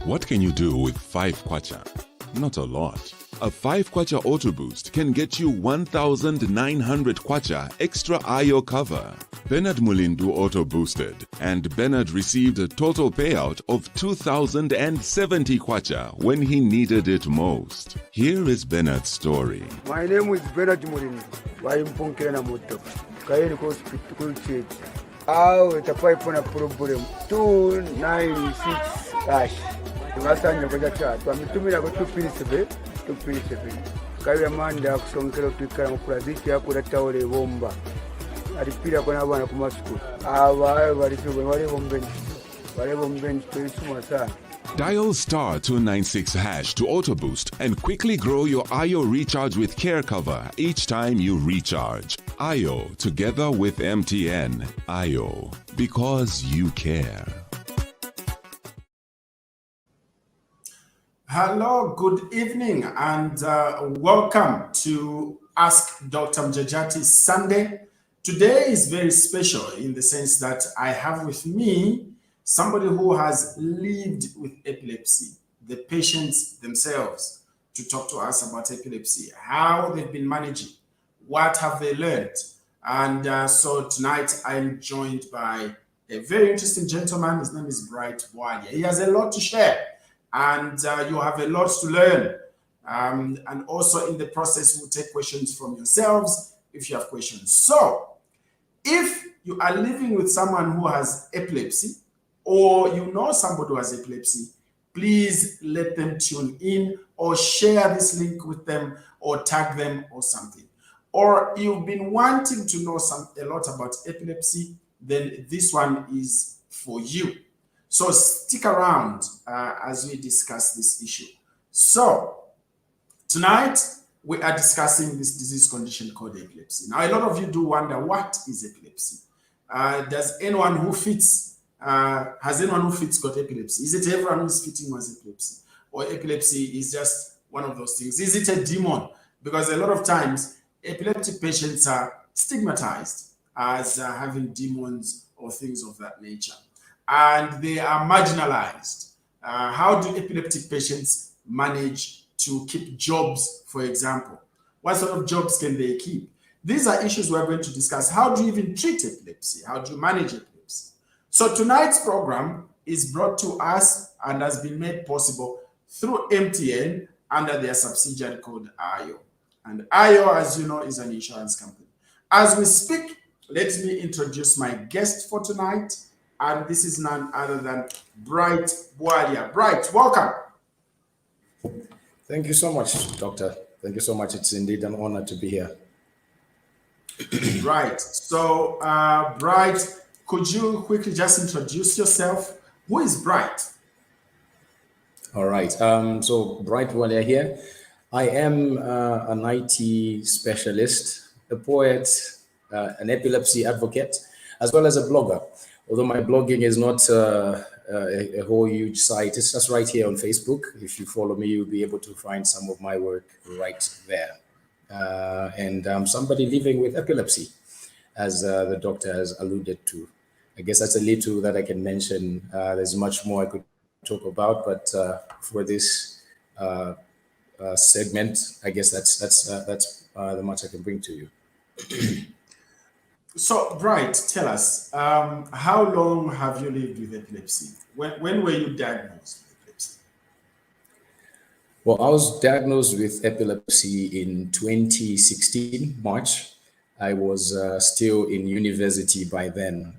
What can you do with 5 kwacha? Not a lot. A 5 kwacha auto boost can get you 1,900 kwacha extra IO cover. Bernard Mulindu auto boosted, and Bernard received a total payout of 2,070 kwacha when he needed it most. Here is Bernard's story. My name is Bernard Mulindu. Waimpongkena moto. Kairi hospital check. It's a 5 problem. 296 cash. Tunasanya kwa chat. Wametumia kwa 2.7. Kairi amanda kusongera tukara mukurazichi yako dataole bomba. Alipira kwa nabana ku masku. Aba balifiwe wale bombenchi tuisuma sana. Dial star 296 hash to auto boost and quickly grow your IO recharge with care cover each time you recharge. IO together with MTN. IO, because you care. Hello, good evening, and welcome to Ask Dr. Mjajati Sunday. Today is very special in the sense that I have with me somebody who has lived with epilepsy, the patients themselves, to talk to us about epilepsy, how they've been managing, what have they learned. And so tonight I'm joined by a very interesting gentleman. His name is Bright Walia. He has a lot to share, and you have a lot to learn. And also in the process, we'll take questions from yourselves if you have questions. So if you are living with someone who has epilepsy, or you know somebody who has epilepsy, please let them tune in or share this link with them or tag them or something. Or you've been wanting to know a lot about epilepsy, then this one is for you. So stick around as we discuss this issue. So tonight we are discussing this disease condition called epilepsy. Now, a lot of you do wonder, what is epilepsy? Has anyone who fits got epilepsy? Is it everyone who's fitting who has epilepsy? Or epilepsy is just one of those things? Is it a demon? Because a lot of times, epileptic patients are stigmatized as having demons or things of that nature. And they are marginalized. How do epileptic patients manage to keep jobs, for example? What sort of jobs can they keep? These are issues we're going to discuss. How do you even treat epilepsy? How do you manage epilepsy? So tonight's program is brought to us and has been made possible through MTN under their subsidiary called IO. And IO, as you know, is an insurance company. As we speak, let me introduce my guest for tonight. And this is none other than Bright Walia. Bright, welcome. Thank you so much, Doctor. Thank you so much. It's indeed an honor to be here. Right. So, Bright, could you quickly just introduce yourself? Who is Bright? All right. So Bright Walia here. I am an IT specialist, a poet, an epilepsy advocate, as well as a blogger. Although my blogging is not a whole huge site, it's just right here on Facebook. If you follow me, you'll be able to find some of my work right there. And I'm somebody living with epilepsy, as the doctor has alluded to. I guess that's a little that I can mention. There's much more I could talk about, but for this segment, I guess that's the much I can bring to you. So, Bright, tell us, how long have you lived with epilepsy? When were you diagnosed with epilepsy? Well, I was diagnosed with epilepsy in 2016, March. I was still in university by then.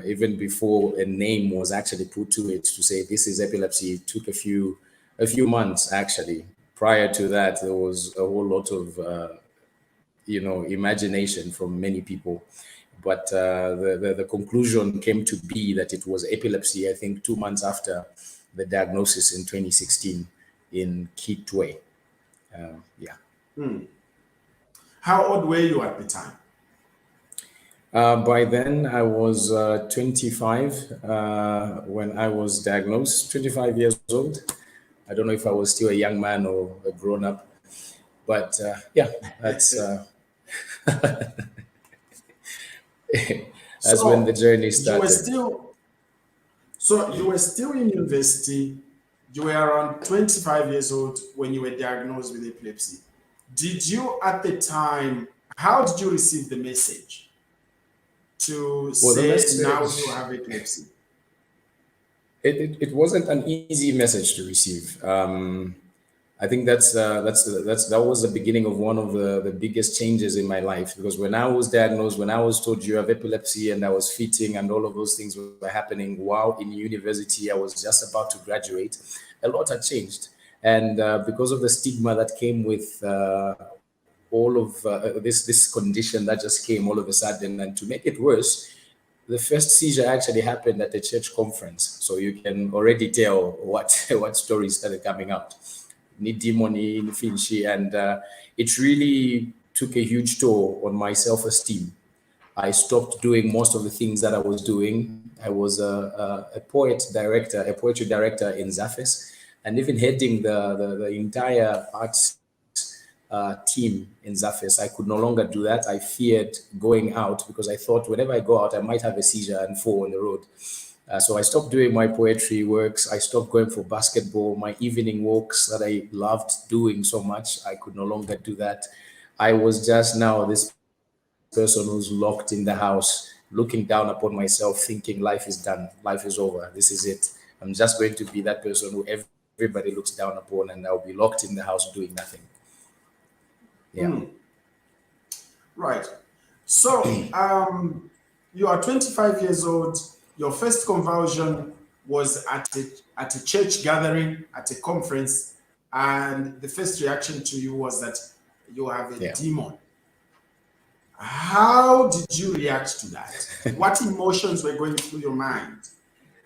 Even before a name was actually put to it to say this is epilepsy, it took a few months actually. Prior to that, there was a whole lot of imagination from many people. But the conclusion came to be that it was epilepsy, I think 2 months after the diagnosis in 2016 in Kitwe. How old were you at the time? By then, I was 25 when I was diagnosed, 25 years old. I don't know if I was still a young man or a grown-up, but that's that's when the journey started. You were still in university You were around 25 years old when you were diagnosed with epilepsy. Did you at the time, how did you receive the message to Well, the say now message, you have epilepsy? it wasn't an easy message to receive. I think that was the beginning of one of the biggest changes in my life, because when I was diagnosed, when I was told you have epilepsy, and I was fitting and all of those things were happening while in university, I was just about to graduate. A lot had changed, and because of the stigma that came with all of this condition that just came all of a sudden, and to make it worse, the first seizure actually happened at a church conference. So you can already tell what what stories started coming out. Ni demoni, ni finchi, and it really took a huge toll on my self-esteem. I stopped doing most of the things that I was doing. I was a poetry director in Zafes, and even heading the entire arts team in Zafes. I could no longer do that. I feared going out because I thought whenever I go out, I might have a seizure and fall on the road. So I stopped doing my poetry works. I stopped going for basketball, my evening walks that I loved doing so much. I could no longer do that. I was just now this person who's locked in the house, looking down upon myself, thinking life is done, life is over, this is it. I'm just going to be that person who everybody looks down upon, and I'll be locked in the house doing nothing. Yeah. Right. So you are 25 years old. Your first convulsion was at a church gathering, at a conference, and the first reaction to you was that you have a demon. How did you react to that? What emotions were going through your mind?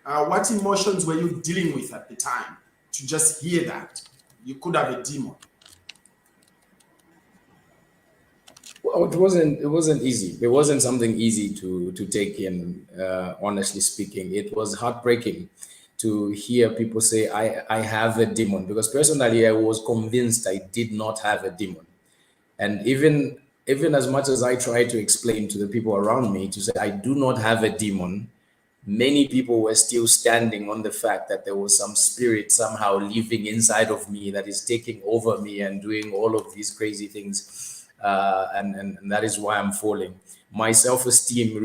What emotions were you dealing with at the time to just hear that you could have a demon? Well, it wasn't easy. It wasn't something easy to take in. Honestly speaking, it was heartbreaking to hear people say I have a demon, because personally I was convinced I did not have a demon. And even as much as I tried to explain to the people around me to say I do not have a demon, many people were still standing on the fact that there was some spirit somehow living inside of me that is taking over me and doing all of these crazy things. And that is why I'm falling. My self-esteem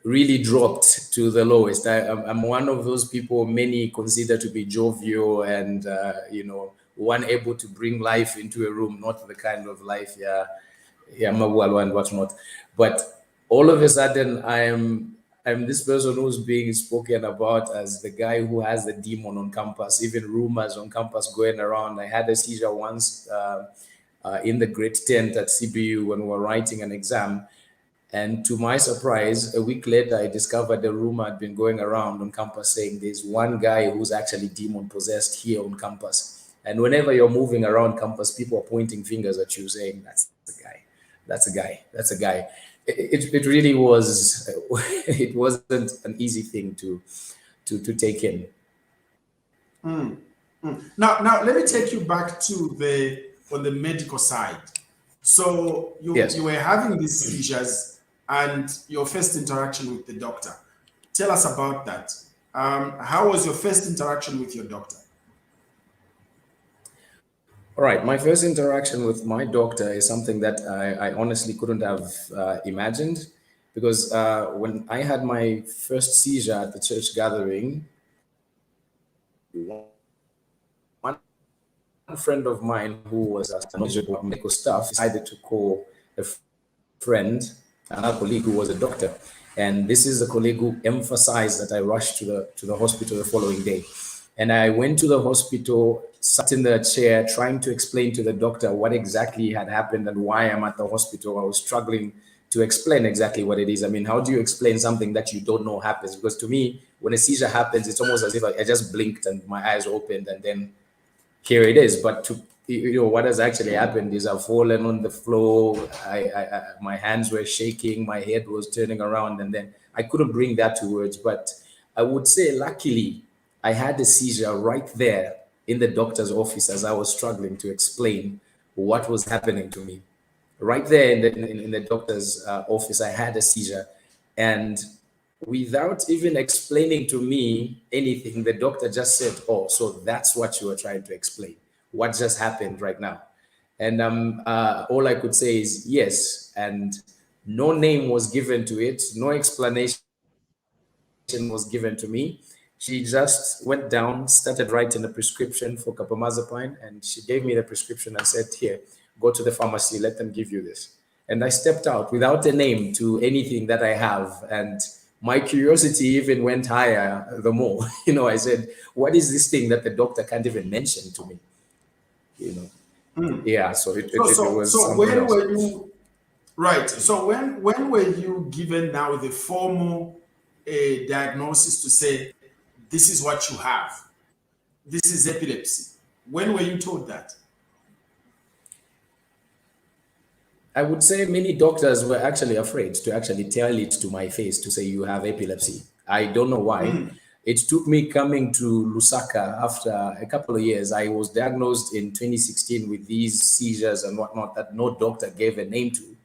really dropped to the lowest. I'm one of those people many consider to be jovial and one able to bring life into a room, not the kind of life Mawalwa and whatnot. But all of a sudden I'm this person who's being spoken about as the guy who has the demon on campus, even rumors on campus going around. I had a seizure once in the grade 10 at CBU when we were writing an exam. And to my surprise, a week later, I discovered a rumor had been going around on campus saying there's one guy who's actually demon possessed here on campus. And whenever you're moving around campus, people are pointing fingers at you saying, that's the guy, that's a guy, that's a guy. It really was, it wasn't an easy thing to take in. Now let me take you back to on the medical side. So you were having these seizures and your first interaction with the doctor. Tell us about that. How was your first interaction with your doctor? All right, my first interaction with my doctor is something that I honestly couldn't have imagined, because when I had my first seizure at the church gathering, one friend of mine who was a knowledgeable medical staff decided to call a friend, another colleague who was a doctor. And this is the colleague who emphasized that I rushed to the hospital the following day. And I went to the hospital, sat in the chair, trying to explain to the doctor what exactly had happened and why I'm at the hospital. I was struggling to explain exactly what it is. I mean, how do you explain something that you don't know happens? Because to me, when a seizure happens, it's almost as if I just blinked and my eyes opened and then here it is. But what has actually happened is I've fallen on the floor. My hands were shaking, my head was turning around, and then I couldn't bring that to words. But I would say, luckily, I had a seizure right there in the doctor's office as I was struggling to explain what was happening to me. Right there in the doctor's office, I had a seizure, and without even explaining to me anything, the doctor just said, "Oh, so that's what you were trying to explain. What just happened right now?" And all I could say is yes. And no name was given to it, no explanation was given to me. She just went down, started writing a prescription for carbamazepine, and she gave me the prescription and said, "Here, go to the pharmacy, let them give you this." And I stepped out without a name to anything that I have. And my curiosity even went higher the more. I said, what is this thing that the doctor can't even mention to me? Yeah, so it was so something when else. were you right? So when were you given now the formal diagnosis to say this is what you have? This is epilepsy. When were you told that? I would say many doctors were actually afraid to actually tell it to my face to say you have epilepsy. I don't know why. It took me coming to Lusaka after a couple of years. I was diagnosed in 2016 with these seizures and whatnot that no doctor gave a name to.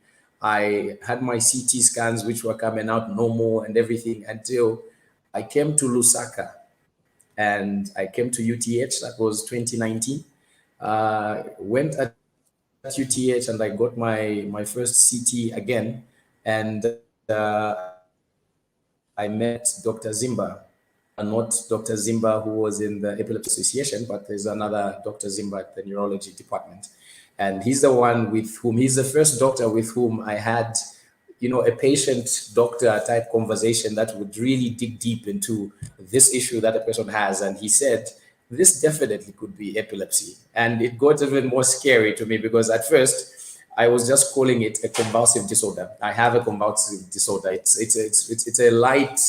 I had my CT scans, which were coming out normal and everything, until I came to Lusaka and I came to UTH. That was 2019. Went at UTH and I got my first CT again. And I met Dr. Zimba, not Dr. Zimba who was in the Epilepsy Association, but there's another Dr. Zimba at the neurology department. And he's the one with whom, he's the first doctor with whom I had, a patient doctor type conversation that would really dig deep into this issue that a person has. And he said, this definitely could be epilepsy. And it got even more scary to me because at first I was just calling it a convulsive disorder. I have a convulsive disorder. It's a light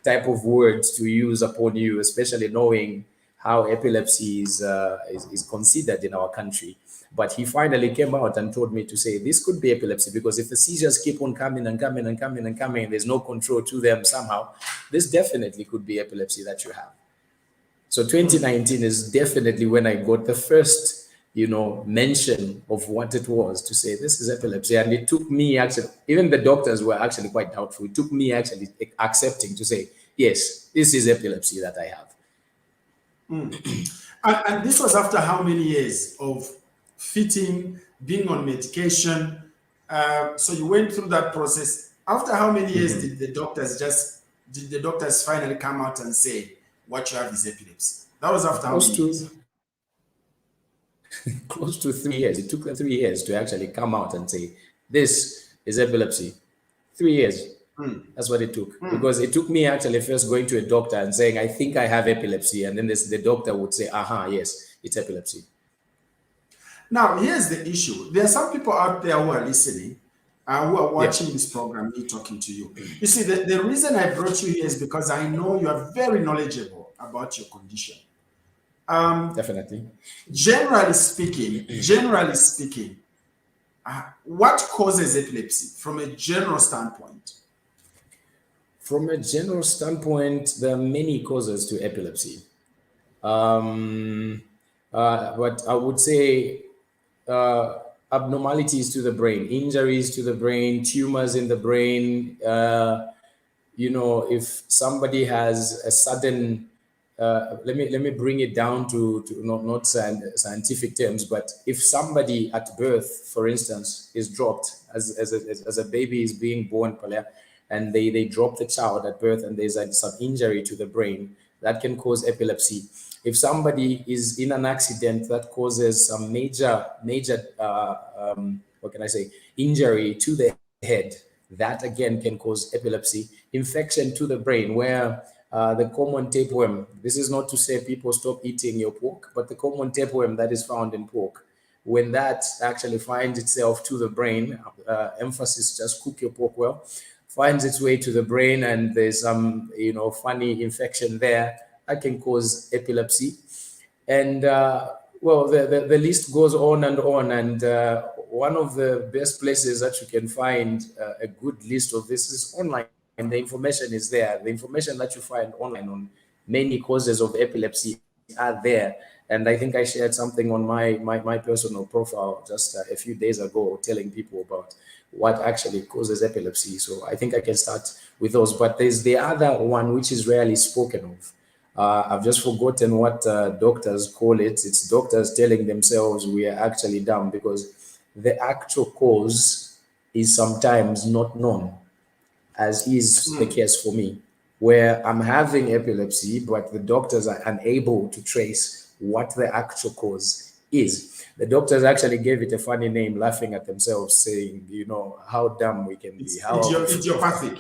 type of word to use upon you, especially knowing how epilepsy is considered in our country. But he finally came out and told me to say, this could be epilepsy, because if the seizures keep on coming and coming and coming and coming, and there's no control to them somehow, this definitely could be epilepsy that you have. So 2019 is definitely when I got the first, mention of what it was to say, this is epilepsy. And it took me actually, even the doctors were actually quite doubtful. It took me actually accepting to say, yes, this is epilepsy that I have. And this was after how many years of fitting, being on medication? So you went through that process. After how many years did the doctors finally come out and say what you have is epilepsy? That was after how many years? Close to 3 years. It took them 3 years to actually come out and say, this is epilepsy. 3 years. That's what it took. Because it took me actually first going to a doctor and saying, I think I have epilepsy. And then the doctor would say, yes, it's epilepsy. Now, here's the issue. There are some people out there who are listening, who are watching this program, me talking to you. You see, the reason I brought you here is because I know you are very knowledgeable about your condition. Definitely. Generally speaking, what causes epilepsy from a general standpoint? From a general standpoint, there are many causes to epilepsy. But I would say abnormalities to the brain, injuries to the brain, tumors in the brain. If somebody has a sudden, let me bring it down to not scientific terms, but if somebody at birth, for instance, is dropped as a baby is being born, and they drop the child at birth and there's some injury to the brain, that can cause epilepsy. If somebody is in an accident that causes some major, injury to the head, that again can cause epilepsy. Infection to the brain, where the common tapeworm, this is not to say people stop eating your pork, but the common tapeworm that is found in pork, when that actually finds itself to the brain, emphasis just cook your pork well, finds its way to the brain and there's some, funny infection there, that can cause epilepsy. And the list goes on. And one of the best places that you can find a good list of this is online. And the information is there. The information that you find online on many causes of epilepsy are there. And I think I shared something on my personal profile just a few days ago, telling people about what actually causes epilepsy. So I think I can start with those. But there's the other one which is rarely spoken of. I've just forgotten what doctors call it. It's doctors telling themselves we are actually dumb, because the actual cause is sometimes not known, as is the case for me, where I'm having epilepsy, but the doctors are unable to trace what the actual cause is. The doctors actually gave it a funny name, laughing at themselves, saying, how dumb we can be. It's How idiopathic.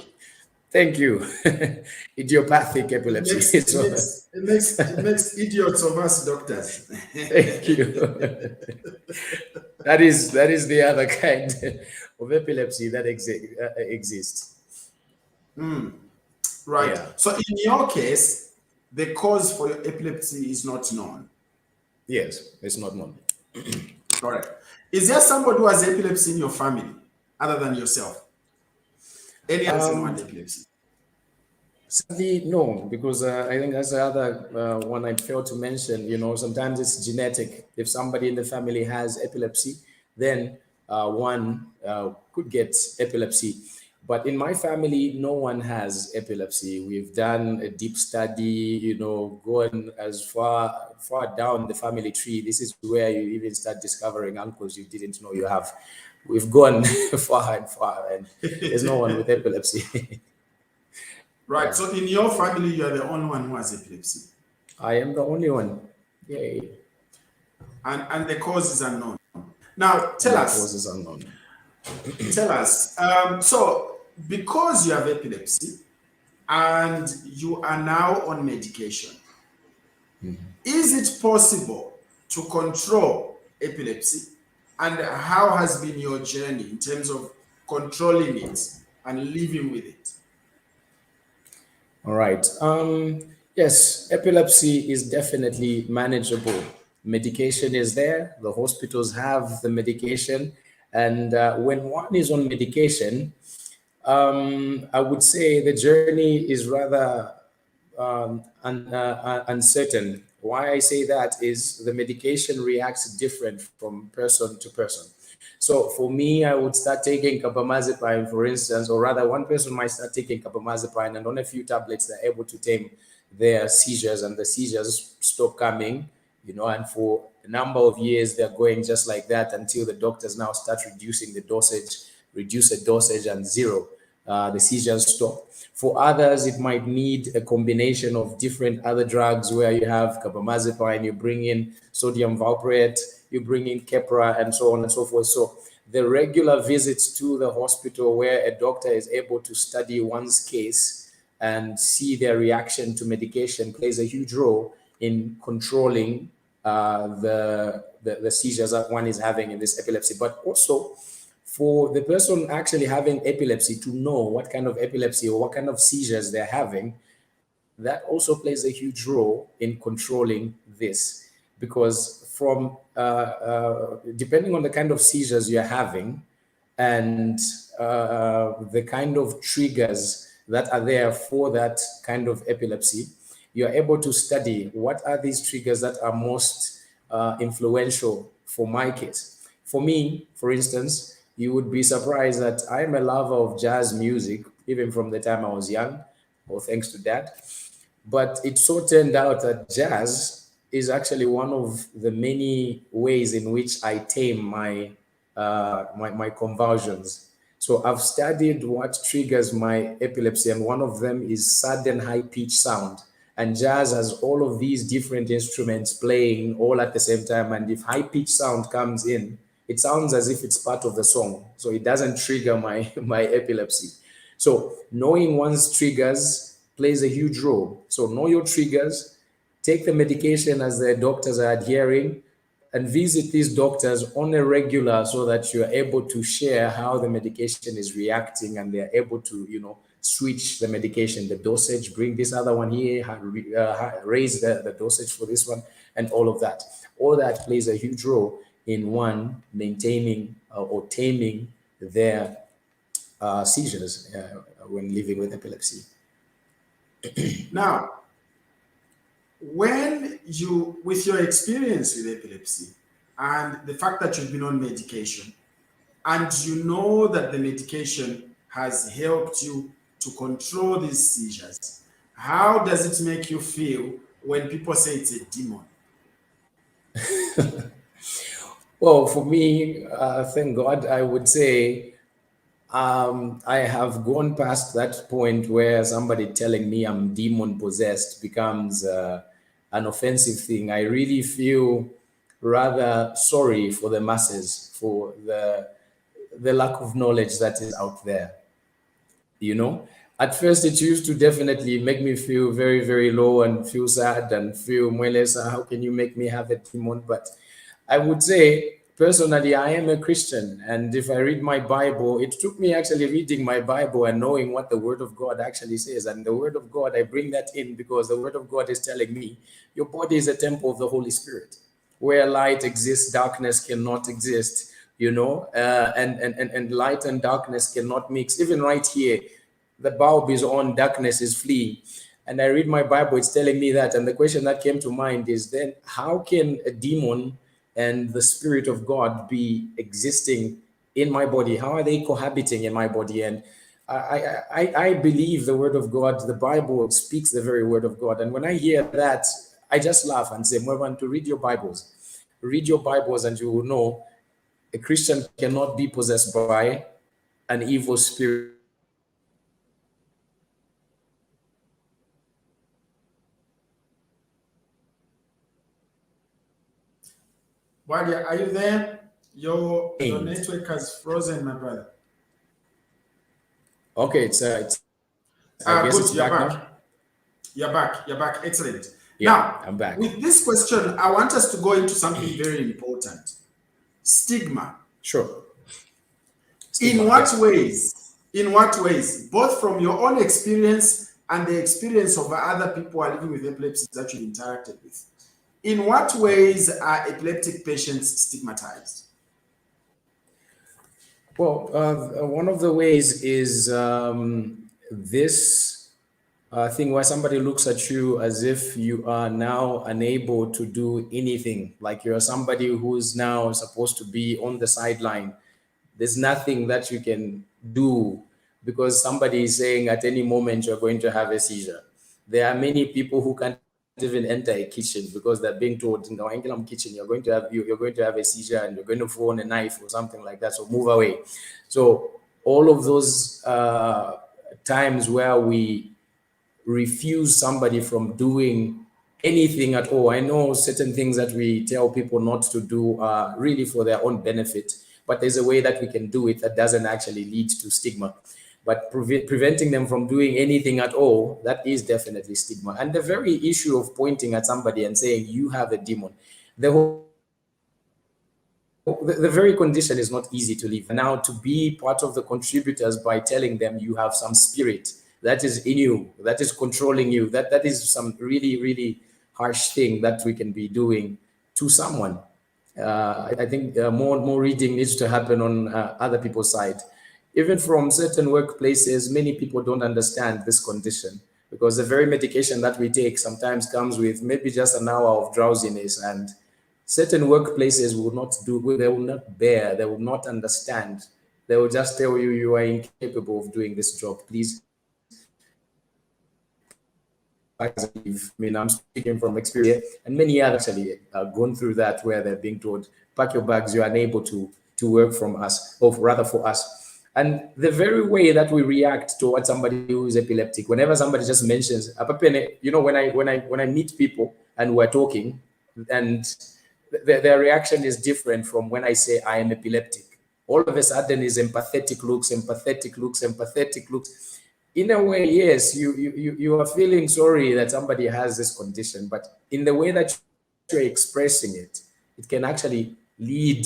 Thank you. Idiopathic epilepsy. It makes idiots of us doctors. Thank you. that is the other kind of epilepsy that exists. Right. Yeah. So in your case, the cause for your epilepsy is not known. Yes, it's not known. Correct. Is there somebody who has epilepsy in your family other than yourself? Any others who have epilepsy? Sadly, no, because I think that's the other one I failed to mention. Sometimes it's genetic. If somebody in the family has epilepsy, then one could get epilepsy. But in my family, no one has epilepsy. We've done a deep study, gone as far down the family tree. This is where you even start discovering uncles you didn't know you have. We've gone far and far, and there's no one with epilepsy. Right. Yeah. So in your family, you are the only one who has epilepsy. I am the only one. Yay. And the cause is unknown. Now, tell us. The cause is unknown. Tell us. So, because you have epilepsy and you are now on medication, is it possible to control epilepsy? And how has been your journey in terms of controlling it and living with it? All right. Yes, epilepsy is definitely manageable. Medication is there. The hospitals have the medication. And when one is on medication, I would say the journey is rather uncertain. Why I say that is the medication reacts different from person to person. So for me, I would start taking carbamazepine, for instance, or rather one person might start taking carbamazepine, and on a few tablets, they're able to tame their seizures, and the seizures stop coming, and for a number of years, they're going just like that until the doctors now start reduce the dosage, and zero. The seizures stop. For others, it might need a combination of different other drugs where you have carbamazepine, you bring in sodium valproate, you bring in Keppra, and so on and so forth. So the regular visits to the hospital where a doctor is able to study one's case and see their reaction to medication plays a huge role in controlling the seizures that one is having in this epilepsy. But also, for the person actually having epilepsy to know what kind of epilepsy or what kind of seizures they're having, that also plays a huge role in controlling this. Because from depending on the kind of seizures you're having and the kind of triggers that are there for that kind of epilepsy, you're able to study what are these triggers that are most influential for my case. For me, for instance, you would be surprised that I'm a lover of jazz music, even from the time I was young, or thanks to that. But it so turned out that jazz is actually one of the many ways in which I tame my convulsions. So I've studied what triggers my epilepsy, and one of them is sudden high-pitched sound. And jazz has all of these different instruments playing all at the same time. And if high-pitched sound comes in, it sounds as if it's part of the song. So it doesn't trigger my epilepsy. So knowing one's triggers plays a huge role. So know your triggers, take the medication as the doctors are adhering, and visit these doctors on a regular so that you're able to share how the medication is reacting, and they're able to, switch the medication, the dosage, bring this other one here, raise the dosage for this one, and all of that. All that plays a huge role in one maintaining or taming their seizures when living with epilepsy. Now, when you, with your experience with epilepsy and the fact that you've been on medication, and you know that the medication has helped you to control these seizures, how does it make you feel when people say it's a demon? Well, for me, thank God, I would say I have gone past that point where somebody telling me I'm demon possessed becomes an offensive thing. I really feel rather sorry for the masses, for the lack of knowledge that is out there. You know, at first it used to definitely make me feel very, very low and feel sad and feel more or less, how can you make me have a demon? But I would say personally, I am a Christian, and if I read my Bible, it took me actually reading my Bible and knowing what the Word of God actually says. And the Word of God, I bring that in because the Word of God is telling me your body is a temple of the Holy Spirit. Where light exists, darkness cannot exist, you know, and light and darkness cannot mix. Even right here, the bulb is on, darkness is fleeing. And I read my Bible, it's telling me that. And the question that came to mind is then, how can a demon and the Spirit of God be existing in my body? How are they cohabiting in my body? And I believe the Word of God, the Bible speaks the very Word of God. And when I hear that, I just laugh and say, Mervan, to read your Bibles. Read your Bibles and you will know a Christian cannot be possessed by an evil spirit. Wadia, are you there? Your network has frozen, my brother. Okay, I guess good, it's you're back back. now. You're back. Excellent. Yeah, now, I'm back. With this question, I want us to go into something very important. Stigma. Sure. Stigma, in what ways? In what ways? Both from your own experience and the experience of other people who are living with epilepsy that you've interacted with. In what ways are epileptic patients stigmatized? Well, one of the ways is this thing where somebody looks at you as if you are now unable to do anything, like you're somebody who's now supposed to be on the sideline. There's nothing that you can do because somebody is saying at any moment you're going to have a seizure. There are many people who can't even enter a kitchen because they're being told, in the Angelam kitchen, you're going to have a seizure and you're going to fall on a knife or something like that. So move away. So all of those times where we refuse somebody from doing anything at all. I know certain things that we tell people not to do are really for their own benefit, but there's a way that we can do it that doesn't actually lead to stigma. But preventing them from doing anything at all, that is definitely stigma. And the very issue of pointing at somebody and saying, you have a demon, the very condition is not easy to live. Now, to be part of the contributors by telling them you have some spirit that is in you, that is controlling you, that is some really, really harsh thing that we can be doing to someone. I think more reading needs to happen on other people's side. Even from certain workplaces, many people don't understand this condition because the very medication that we take sometimes comes with maybe just an hour of drowsiness, and certain workplaces will not do, they will not bear, they will not understand. They will just tell you, you are incapable of doing this job. Please. I mean, I'm speaking from experience, and many others actually gone through that where they're being told, pack your bags, you're unable to work from us, or rather for us. And the very way that we react towards somebody who is epileptic, whenever somebody just mentions, you know, when I meet people and we're talking, and their reaction is different from when I say I am epileptic. All of a sudden is empathetic looks. In a way, yes, you are feeling sorry that somebody has this condition, but in the way that you're expressing it, it can actually lead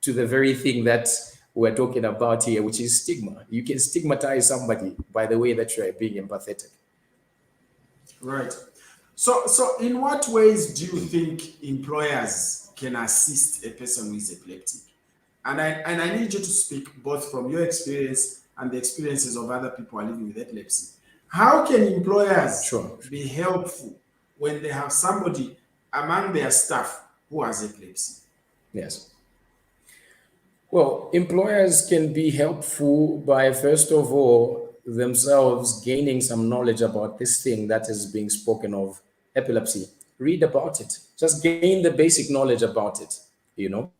to the very thing that we're talking about here, which is stigma. You can stigmatize somebody by the way that you're being empathetic. Right. So in what ways do you think employers can assist a person who is epileptic? And I need you to speak both from your experience and the experiences of other people who are living with epilepsy. How can employers be helpful when they have somebody among their staff who has epilepsy? Yes. Well, employers can be helpful by, first of all, themselves gaining some knowledge about this thing that is being spoken of, epilepsy. Read about it. Just gain the basic knowledge about it, you know.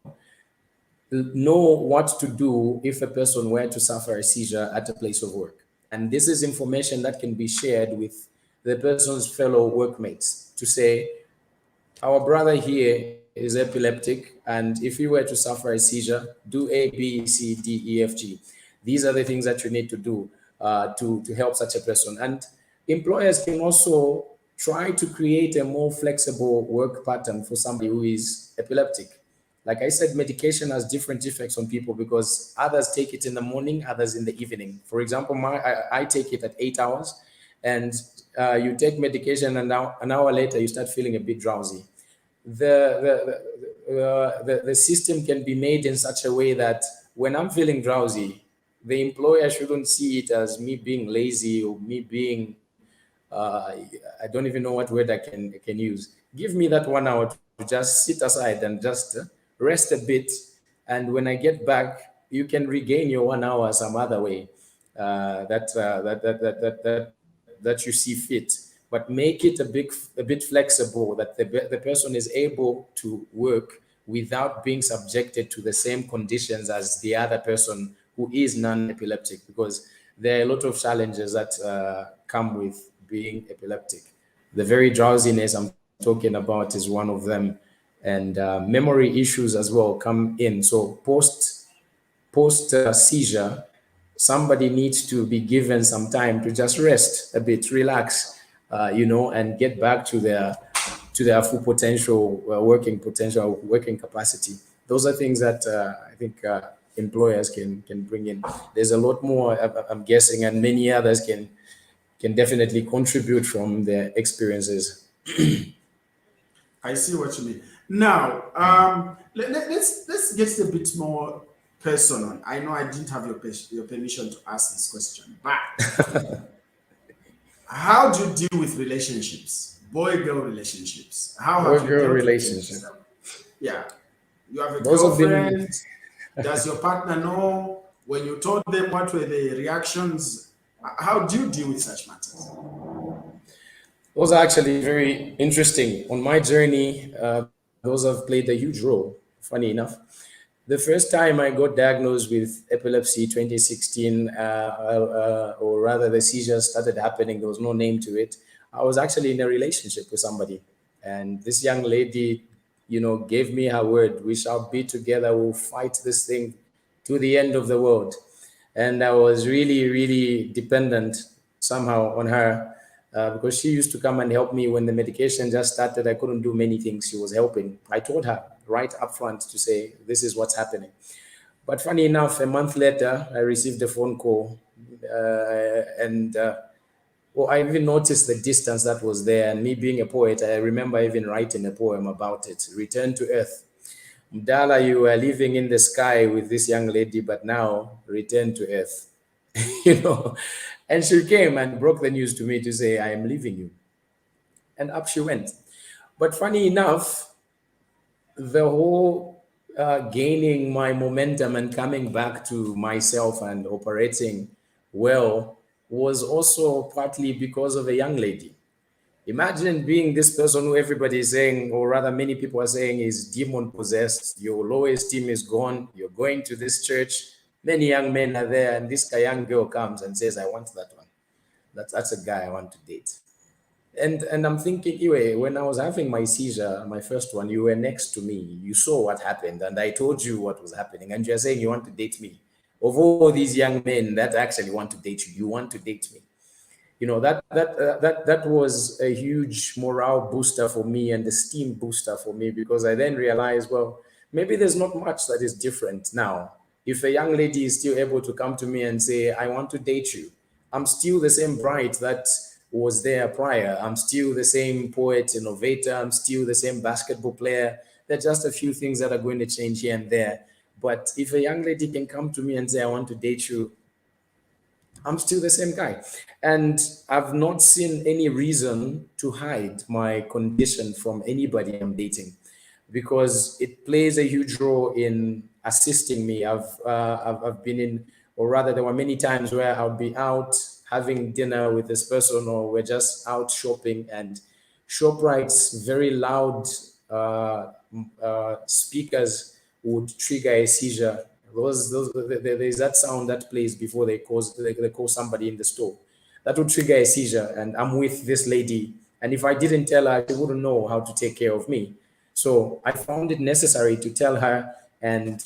Know what to do if a person were to suffer a seizure at a place of work. And this is information that can be shared with the person's fellow workmates to say, our brother here is epileptic, and if you were to suffer a seizure, do A, B, C, D, E, F, G. These are the things that you need to do to help such a person. And employers can also try to create a more flexible work pattern for somebody who is epileptic. Like I said, medication has different effects on people because others take it in the morning, others in the evening. For example, I take it at 8 hours, and you take medication, and now an hour later you start feeling a bit drowsy. The system can be made in such a way that when I'm feeling drowsy, the employer shouldn't see it as me being lazy or me being I don't even know what word I can use. Give me that 1 hour to just sit aside and just rest a bit, and when I get back, you can regain your 1 hour some other way that you see fit. But make it a bit flexible, that the person is able to work without being subjected to the same conditions as the other person who is non-epileptic, because there are a lot of challenges that come with being epileptic. The very drowsiness I'm talking about is one of them, and memory issues as well come in. So post seizure, somebody needs to be given some time to just rest a bit, relax, and get back to their full potential, working capacity. Those are things that I think employers can bring in. There's a lot more, I'm guessing, and many others can definitely contribute from their experiences. I see what you mean. Now, let's get a bit more personal. I know I didn't have your permission to ask this question, but how do you deal with relationships, boy-girl relationships? How have you dealt relationship? with them? Yeah, you have a Those have been- girlfriend. Does your partner know? When you told them, what were the reactions? How do you deal with such matters? Those are actually very interesting. On my journey, those have played a huge role, funny enough. The first time I got diagnosed with epilepsy, 2016, or rather the seizures started happening, there was no name to it. I was actually in a relationship with somebody. And this young lady, gave me her word, we shall be together, we'll fight this thing to the end of the world. And I was really, really dependent somehow on her. Because she used to come and help me when the medication just started. I couldn't do many things. She was helping. I told her right up front to say, this is what's happening. But funny enough, a month later, I received a phone call. I even noticed the distance that was there. And me being a poet, I remember even writing a poem about it. Return to earth. Mdala, you were living in the sky with this young lady, but now return to earth. And she came and broke the news to me to say, I am leaving you. And up she went. But funny enough, the whole gaining my momentum and coming back to myself and operating well was also partly because of a young lady. Imagine being this person who everybody is saying, or rather many people are saying, is demon possessed. Your low esteem is gone. You're going to this church. Many young men are there, and this young girl comes and says, I want that one. That's a guy I want to date. And I'm thinking, anyway, when I was having my seizure, my first one, you were next to me. You saw what happened, and I told you what was happening. And you're saying you want to date me. Of all these young men that actually want to date you, you want to date me. That was a huge morale booster for me and a steam booster for me, because I then realized, well, maybe there's not much that is different now. If a young lady is still able to come to me and say, I want to date you, I'm still the same Bright that was there prior. I'm still the same poet, innovator. I'm still the same basketball player. There are just a few things that are going to change here and there. But if a young lady can come to me and say, I want to date you, I'm still the same guy. And I've not seen any reason to hide my condition from anybody I'm dating, because it plays a huge role in assisting me. I've been in, or rather, there were many times where I'll be out having dinner with this person, or we're just out shopping, and ShopRite's very loud speakers would trigger a seizure. There's that sound that plays before they call somebody in the store. That would trigger a seizure, and I'm with this lady. And if I didn't tell her, she wouldn't know how to take care of me. So I found it necessary to tell her. And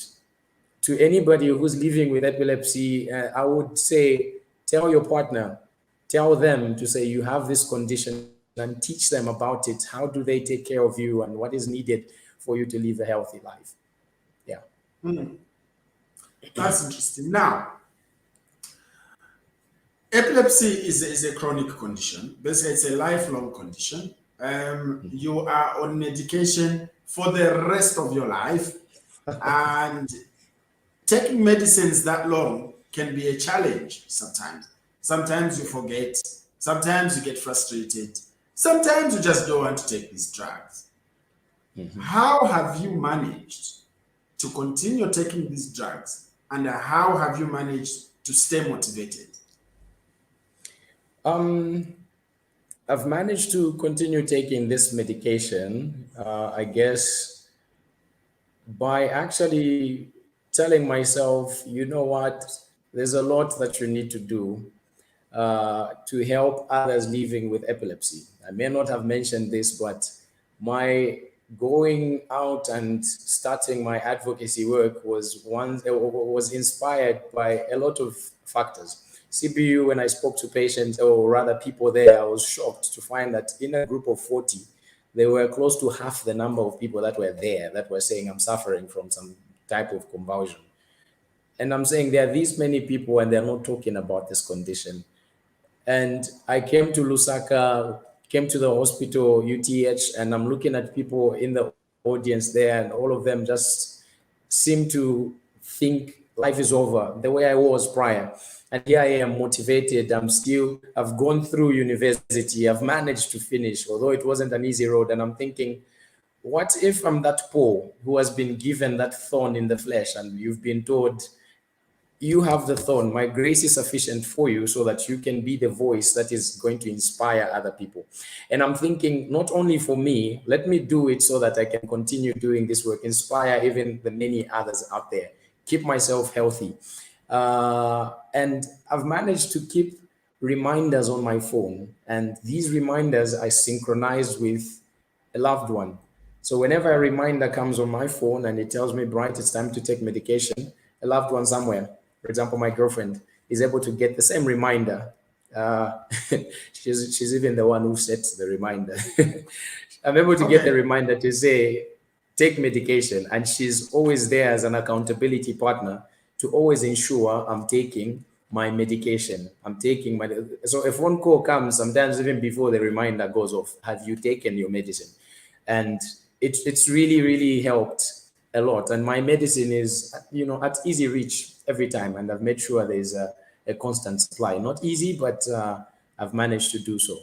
to anybody who's living with epilepsy, I would say, tell your partner, tell them to say you have this condition, and teach them about it. How do they take care of you, and what is needed for you to live a healthy life? Yeah. That's interesting. Now, epilepsy is a chronic condition. Basically, it's a lifelong condition. You are on medication for the rest of your life, and taking medicines that long can be a challenge sometimes. Sometimes you forget, sometimes you get frustrated, sometimes you just don't want to take these drugs. How have you managed to continue taking these drugs, and how have you managed to stay motivated? I've managed to continue taking this medication, I guess, by actually telling myself, you know what, there's a lot that you need to do to help others living with epilepsy. I may not have mentioned this, but my going out and starting my advocacy work was inspired by a lot of factors. CBU, when I spoke to patients, or rather people there, I was shocked to find that in a group of 40, there were close to half the number of people that were there that were saying, I'm suffering from some type of convulsion. And I'm saying there are these many people and they're not talking about this condition. And I came to Lusaka, came to the hospital, UTH, and I'm looking at people in the audience there, and all of them just seem to think life is over the way I was prior. And here I am motivated. I've gone through university. I've managed to finish, although it wasn't an easy road. And I'm thinking, what if I'm that Paul who has been given that thorn in the flesh, and you've been told, you have the thorn, my grace is sufficient for you, so that you can be the voice that is going to inspire other people. And I'm thinking, not only for me, let me do it so that I can continue doing this work, inspire even the many others out there, keep myself healthy. And I've managed to keep reminders on my phone, and these reminders I synchronize with a loved one. So whenever a reminder comes on my phone and it tells me, Bright, it's time to take medication, a loved one somewhere, for example, my girlfriend, is able to get the same reminder. She's even the one who sets the reminder. I'm able to get the reminder to say, take medication. And she's always there as an accountability partner to always ensure I'm taking my medication. So a phone call comes sometimes even before the reminder goes off, have you taken your medicine? And it's really, really helped a lot. And my medicine is, at easy reach every time. And I've made sure there's a constant supply. Not easy, but I've managed to do so.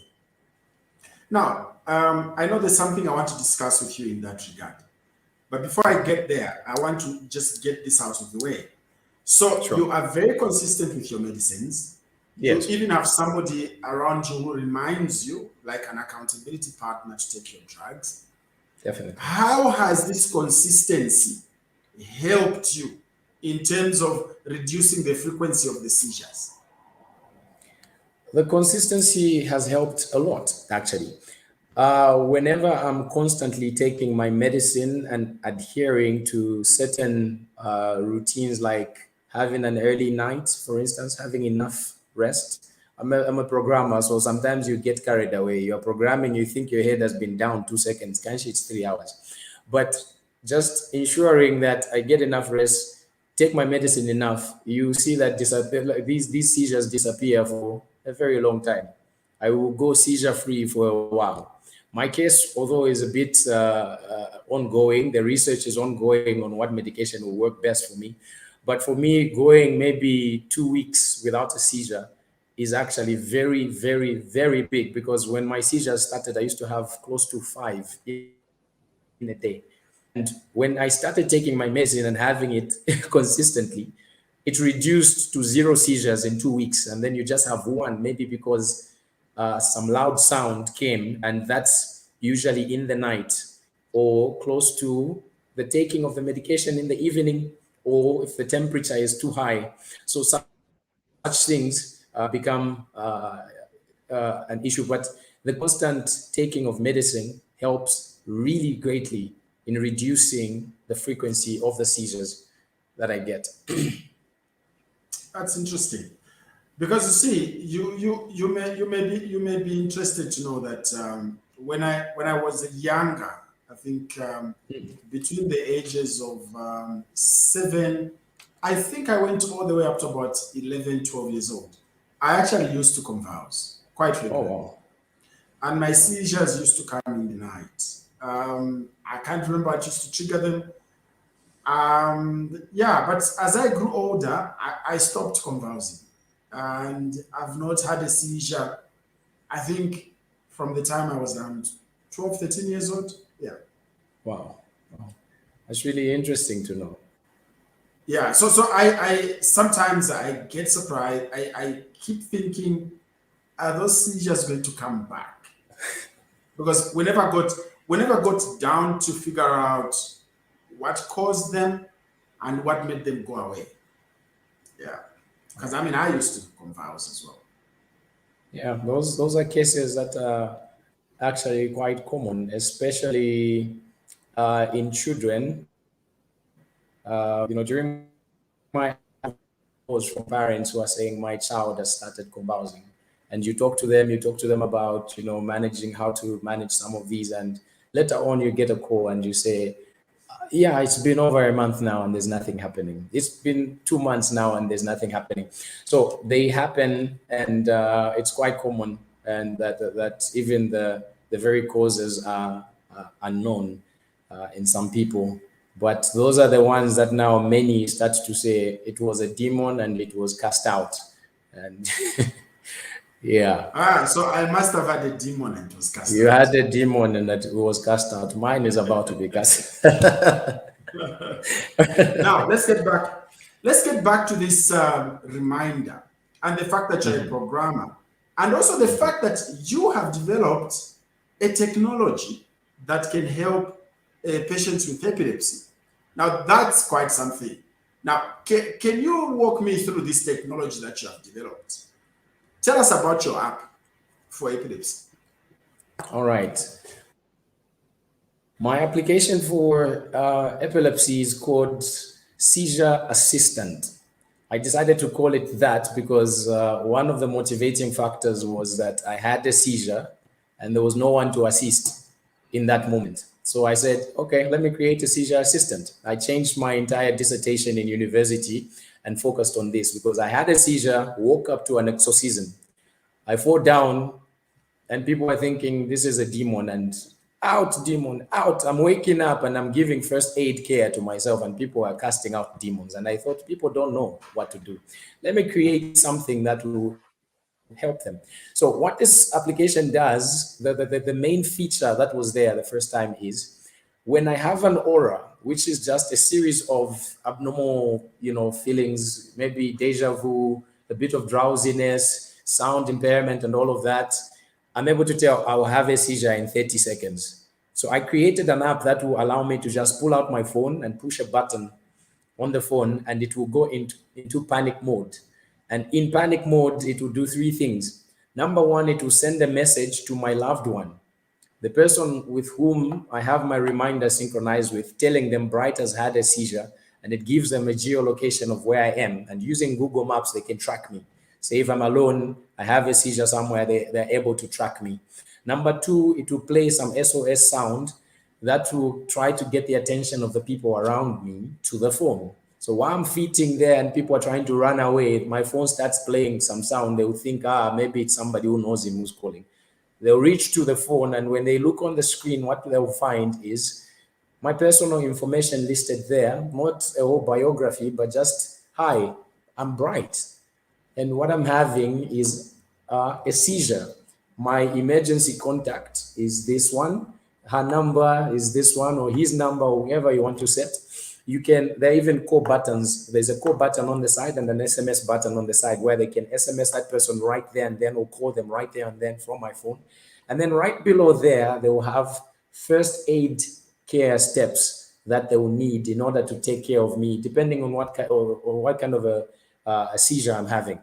Now, I know there's something I want to discuss with you in that regard. But before I get there, I want to just get this out of the way. So you are very consistent with your medicines. Yes. You even have somebody around you who reminds you, like an accountability partner, to take your drugs. Definitely. How has this consistency helped you in terms of reducing the frequency of the seizures? The consistency has helped a lot, actually. Whenever I'm constantly taking my medicine and adhering to certain routines, like having an early night, for instance, having enough rest. I'm a programmer, so sometimes you get carried away. You're programming, you think your head has been down 2 seconds. Actually, it's 3 hours. But just ensuring that I get enough rest, take my medicine enough, you see that these seizures disappear for a very long time. I will go seizure-free for a while. My case, although is a bit ongoing, the research is ongoing on what medication will work best for me. But for me, going maybe 2 weeks without a seizure is actually very, very, very big, because when my seizures started, I used to have close to 5 in a day. And when I started taking my medicine and having it consistently, it reduced to 0 seizures in 2 weeks. And then you just have one, maybe because some loud sound came, and that's usually in the night or close to the taking of the medication in the evening, or if the temperature is too high. So such things become an issue. But the constant taking of medicine helps really greatly in reducing the frequency of the seizures that I get. That's interesting, because you see, you may be interested to know that when I was younger, I think between the ages of 7, I think I went all the way up to about 11, 12 years old. I actually used to convulse quite regularly. Oh, wow. And my seizures used to come in the night. I can't remember what used to trigger them. Yeah, but as I grew older, I stopped convulsing. And I've not had a seizure, I think, from the time I was around 12, 13 years old. Yeah. Wow. That's really interesting to know. Yeah, so I sometimes I get surprised. I keep thinking, are those seizures going to come back? Because we never got down to figure out what caused them and what made them go away. Yeah, because I mean, I used to convulse as well. Yeah, those are cases that are actually quite common, especially in children. During my calls from parents who are saying my child has started convulsing, and you talk to them about managing, how to manage some of these, and later on you get a call and you say, yeah, it's been over a month now and there's nothing happening. It's been 2 months now and there's nothing happening. So they happen, and it's quite common, and that even the very causes are unknown in some people. But those are the ones that now many start to say it was a demon and it was cast out. And yeah. So I must have had a demon and it was cast out. You had a demon and that it was cast out. Mine is about to be cast. Now let's get back to this reminder and the fact that you're a programmer, and also the fact that you have developed a technology that can help patients with epilepsy. Now that's quite something. Now, can you walk me through this technology that you have developed? Tell us about your app for epilepsy. All right. My application for epilepsy is called Seizure Assistant. I decided to call it that because one of the motivating factors was that I had a seizure and there was no one to assist in that moment. So I said, okay, let me create a seizure assistant. I changed my entire dissertation in university and focused on this because I had a seizure, woke up to an exorcism. I fall down and people were thinking this is a demon, and out, demon, out. I'm waking up and I'm giving first aid care to myself and people are casting out demons. And I thought people don't know what to do. Let me create something that will help them. So what this application does, the main feature that was there the first time is when I have an aura, which is just a series of abnormal, feelings, maybe deja vu, a bit of drowsiness, sound impairment, and all of that, I'm able to tell I will have a seizure in 30 seconds. So I created an app that will allow me to just pull out my phone and push a button on the phone, and it will go into panic mode. And in panic mode, it will do 3 things. Number 1, it will send a message to my loved one, the person with whom I have my reminder synchronized with, telling them Bright has had a seizure, and it gives them a geolocation of where I am. And using Google Maps, they can track me. Say if I'm alone, I have a seizure somewhere, they're able to track me. Number 2, it will play some SOS sound that will try to get the attention of the people around me to the phone. So while I'm fitting there and people are trying to run away, my phone starts playing some sound. They will think, maybe it's somebody who knows him who's calling. They'll reach to the phone, and when they look on the screen, what they'll find is my personal information listed there, not a whole biography, but just, hi, I'm Bright. and what I'm having is a seizure. My emergency contact is this one, her number is this one, or his number, or whoever you want to set. You can, there are even call buttons. There's a call button on the side and an SMS button on the side where they can SMS that person right there and then, or call them right there and then from my phone. And then right below there, they will have first aid care steps that they will need in order to take care of me, depending on what kind or what kind of a seizure I'm having.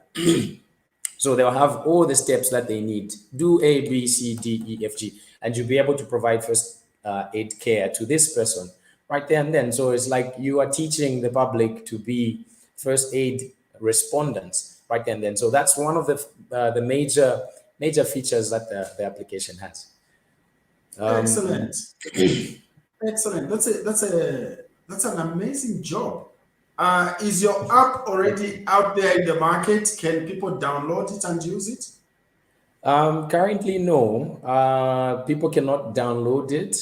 So they'll have all the steps that they need. Do A, B, C, D, E, F, G, and you'll be able to provide first aid care to this person right there and then. So it's like you are teaching the public to be first aid respondents right there and then. So that's one of the major features that the application has. Excellent. Excellent. That's an amazing job. Is your app already out there in the market? Can people download it and use it? Currently, no. People cannot download it.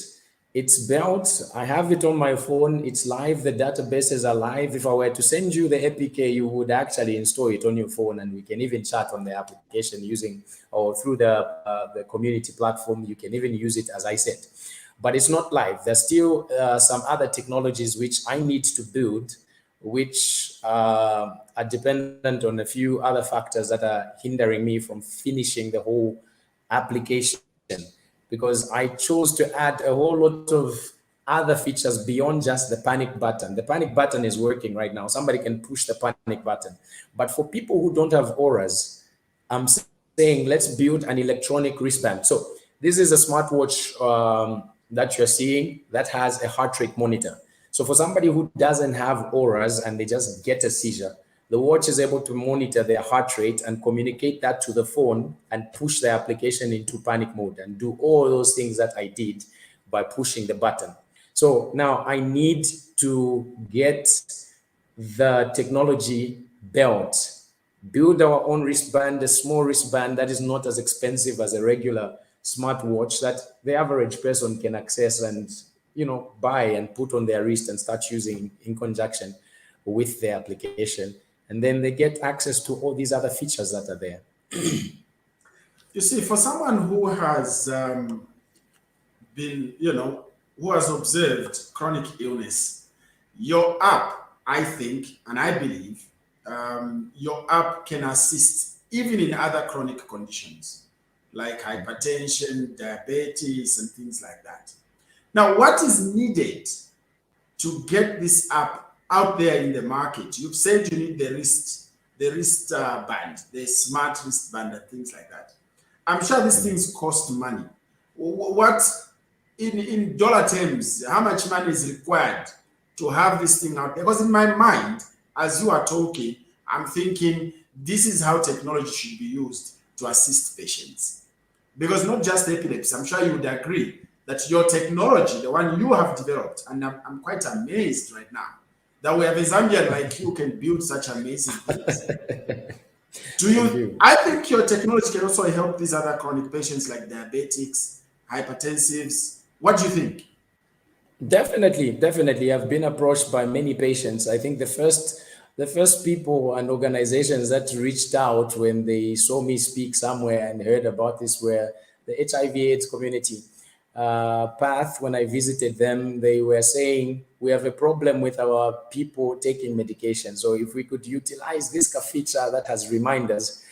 It's built. I have it on my phone. It's live. The databases are live. If I were to send you the APK, you would actually install it on your phone, and we can even chat on the application using or through the community platform. You can even use it, as I said. But it's not live. There's still some other technologies which I need to build, which are dependent on a few other factors that are hindering me from finishing the whole application, because I chose to add a whole lot of other features beyond just the panic button. The panic button is working right now. Somebody can push the panic button. But for people who don't have auras, I'm saying let's build an electronic wristband. So this is a smartwatch that you're seeing that has a heart rate monitor. So for somebody who doesn't have auras and they just get a seizure, the watch is able to monitor their heart rate and communicate that to the phone and push the application into panic mode and do all those things that I did by pushing the button. So now I need to get the technology built, build our own wristband, a small wristband that is not as expensive as a regular smartwatch that the average person can access and buy and put on their wrist and start using in conjunction with the application. And then they get access to all these other features that are there. You see, for someone who has who has observed chronic illness, your app, I think, and I believe, your app can assist even in other chronic conditions like hypertension, diabetes, and things like that. Now, what is needed to get this app out there in the market? You've said you need the wrist band, the smart wristband, and things like that. I'm sure these things cost money. What, in dollar terms, how much money is required to have this thing out there? Because in my mind, as you are talking, I'm thinking this is how technology should be used to assist patients. Because not just epilepsy, I'm sure you would agree that your technology, the one you have developed, and I'm quite amazed right now that we have a Zambian like you can build such amazing things. I think your technology can also help these other chronic patients like diabetics, hypertensives. What do you think? Definitely. I've been approached by many patients. I think the first people and organizations that reached out when they saw me speak somewhere and heard about this were the HIV/AIDS community. Path, when I visited them, they were saying we have a problem with our people taking medication. So if we could utilize this feature that has reminders,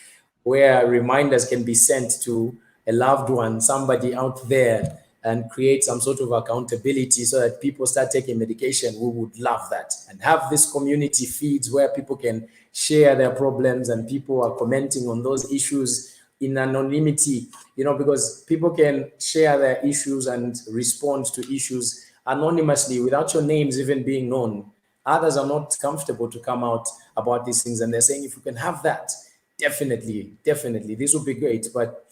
where reminders can be sent to a loved one, somebody out there, and create some sort of accountability so that people start taking medication, we would love that. And have this community feeds where people can share their problems and people are commenting on those issues in anonymity, because people can share their issues and respond to issues anonymously without your names even being known. Others are not comfortable to come out about these things, and they're saying if you can have that, definitely, this would be great. But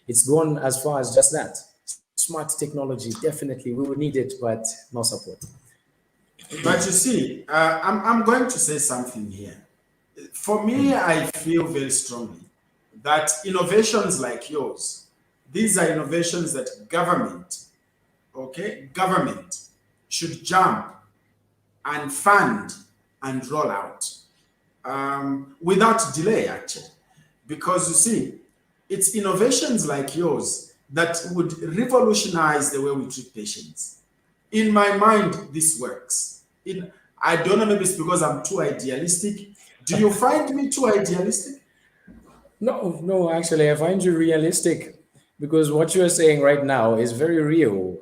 it's gone as far as just that. Smart technology, definitely, we would need it, but no support. But you see, I'm going to say something here. For me, I feel very strongly that innovations like yours, these are innovations that government should jump and fund and roll out. without delay, actually. Because you see, it's innovations like yours that would revolutionize the way we treat patients. In my mind, this works. I don't know, maybe it's because I'm too idealistic. Do you find me too idealistic? No, no, actually, I find you realistic because what you're saying right now is very real.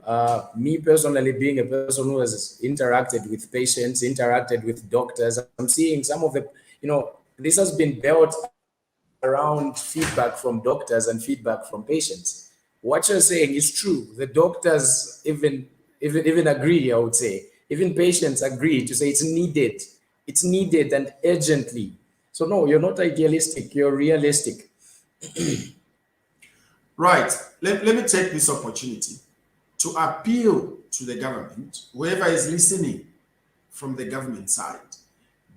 Me personally, being a person who has interacted with patients, interacted with doctors, I'm seeing some of the, this has been built around feedback from doctors and feedback from patients. What you're saying is true. The doctors even agree, I would say. Even patients agree to say it's needed. It's needed and urgently. So no, you're not idealistic, you're realistic. Right. Let me take this opportunity to appeal to the government, whoever is listening from the government side.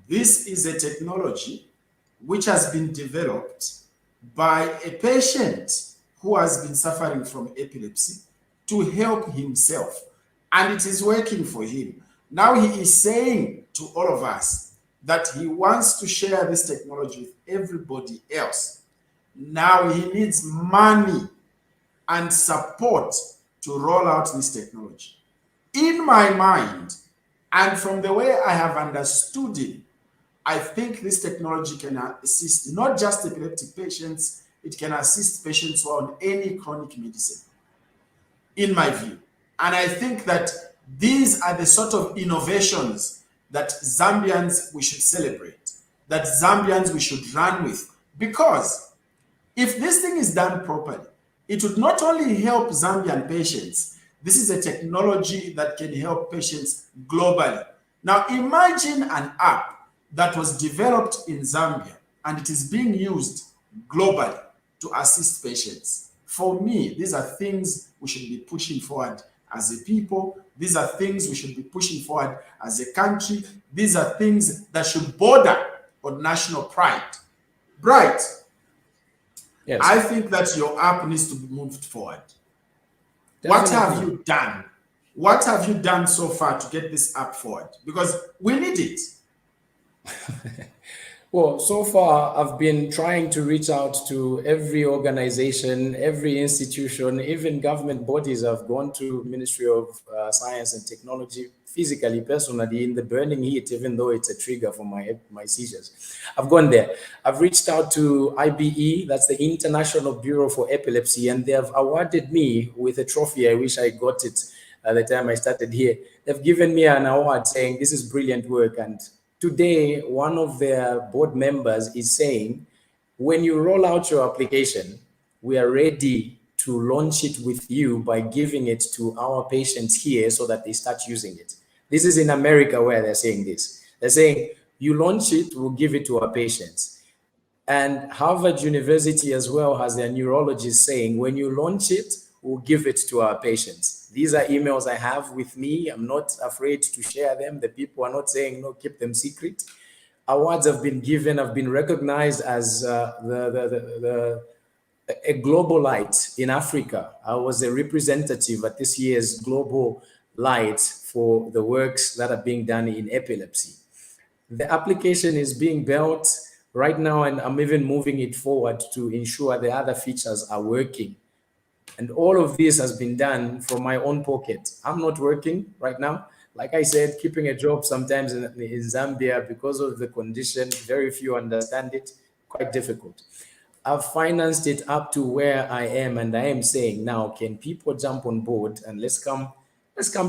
This is a technology which has been developed by a patient who has been suffering from epilepsy to help himself, and it is working for him. Now he is saying to all of us that he wants to share this technology with everybody else. Now he needs money and support to roll out this technology. In my mind, and from the way I have understood it, I think this technology can assist not just epileptic patients, it can assist patients who are on any chronic medicine, in my view. And I think that these are the sort of innovations that Zambians we should celebrate, that Zambians we should run with. Because if this thing is done properly, it would not only help Zambian patients, this is a technology that can help patients globally. Now imagine an app that was developed in Zambia and it is being used globally to assist patients. For me, these are things we should be pushing forward as a people. These are things we should be pushing forward as a country. These are things that should border on national pride. Bright, Yes. I think that your app needs to be moved forward. Definitely. What have you done? What have you done so far to get this app forward? Because we need it. Well, so far, I've been trying to reach out to every organization, every institution, even government bodies. I've gone to Ministry of Science and Technology physically, personally, in the burning heat, even though it's a trigger for my seizures. I've gone there. I've reached out to IBE, that's the International Bureau for Epilepsy, and they have awarded me with a trophy. I wish I got it at the time I started here. They've given me an award saying this is brilliant work. And today, one of their board members is saying, when you roll out your application, we are ready to launch it with you by giving it to our patients here so that they start using it. This is in America where they're saying this. They're saying, you launch it, we'll give it to our patients. And Harvard University as well has their neurologists saying, when you launch it, we'll give it to our patients. These are emails I have with me. I'm not afraid to share them. The people are not saying, no, keep them secret. Awards have been given, have been recognized as a global light in Africa. I was a representative at this year's Global Light for the works that are being done in epilepsy. The application is being built right now, and I'm even moving it forward to ensure the other features are working. And all of this has been done from my own pocket. I'm not working right now. Like I said, keeping a job sometimes in Zambia because of the condition, very few understand it, quite difficult. I've financed it up to where I am, and I am saying now, can people jump on board and let's come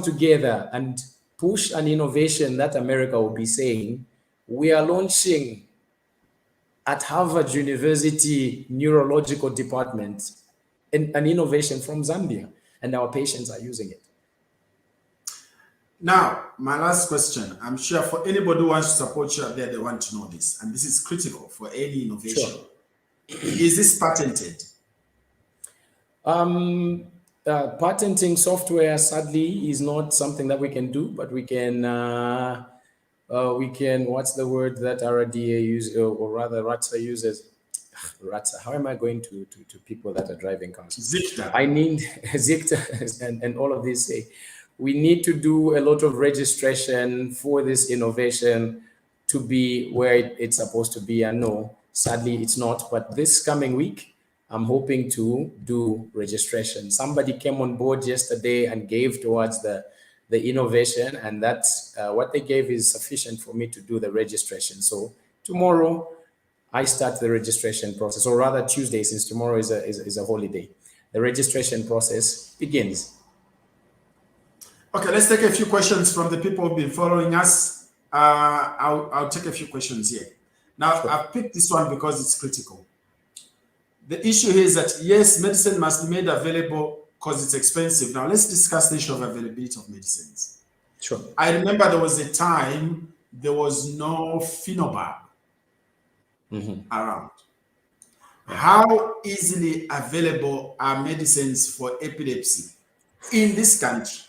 together and push an innovation that America will be saying, we are launching at Harvard University Neurological Department an innovation from Zambia, and our patients are using it. Now, my last question. I'm sure for anybody who wants to support you out there, they want to know this, and this is critical for any innovation. Sure. Is this patented? Patenting software, sadly, is not something that we can do, but we can, what's the word that RDA uses, or rather RATSA uses? RATSA, how am I going to people that are driving cars? Zicta. I need Zicta and all of these say, we need to do a lot of registration for this innovation. to be where it's supposed to be. And no, sadly, it's not. But this coming week, I'm hoping to do registration. Somebody came on board yesterday and gave towards the innovation, and that's what they gave is sufficient for me to do the registration. So tomorrow, I start the registration process, or rather Tuesday, since tomorrow is a holiday. The registration process begins. Okay, let's take a few questions from the people who've been following us. I'll take a few questions here. Now, sure. I've picked this one because it's critical. The issue here is that, yes, medicine must be made available because it's expensive. Now, let's discuss the issue of availability of medicines. Sure. I remember there was a time there was no phenobarb around. How easily available are medicines for epilepsy in this country?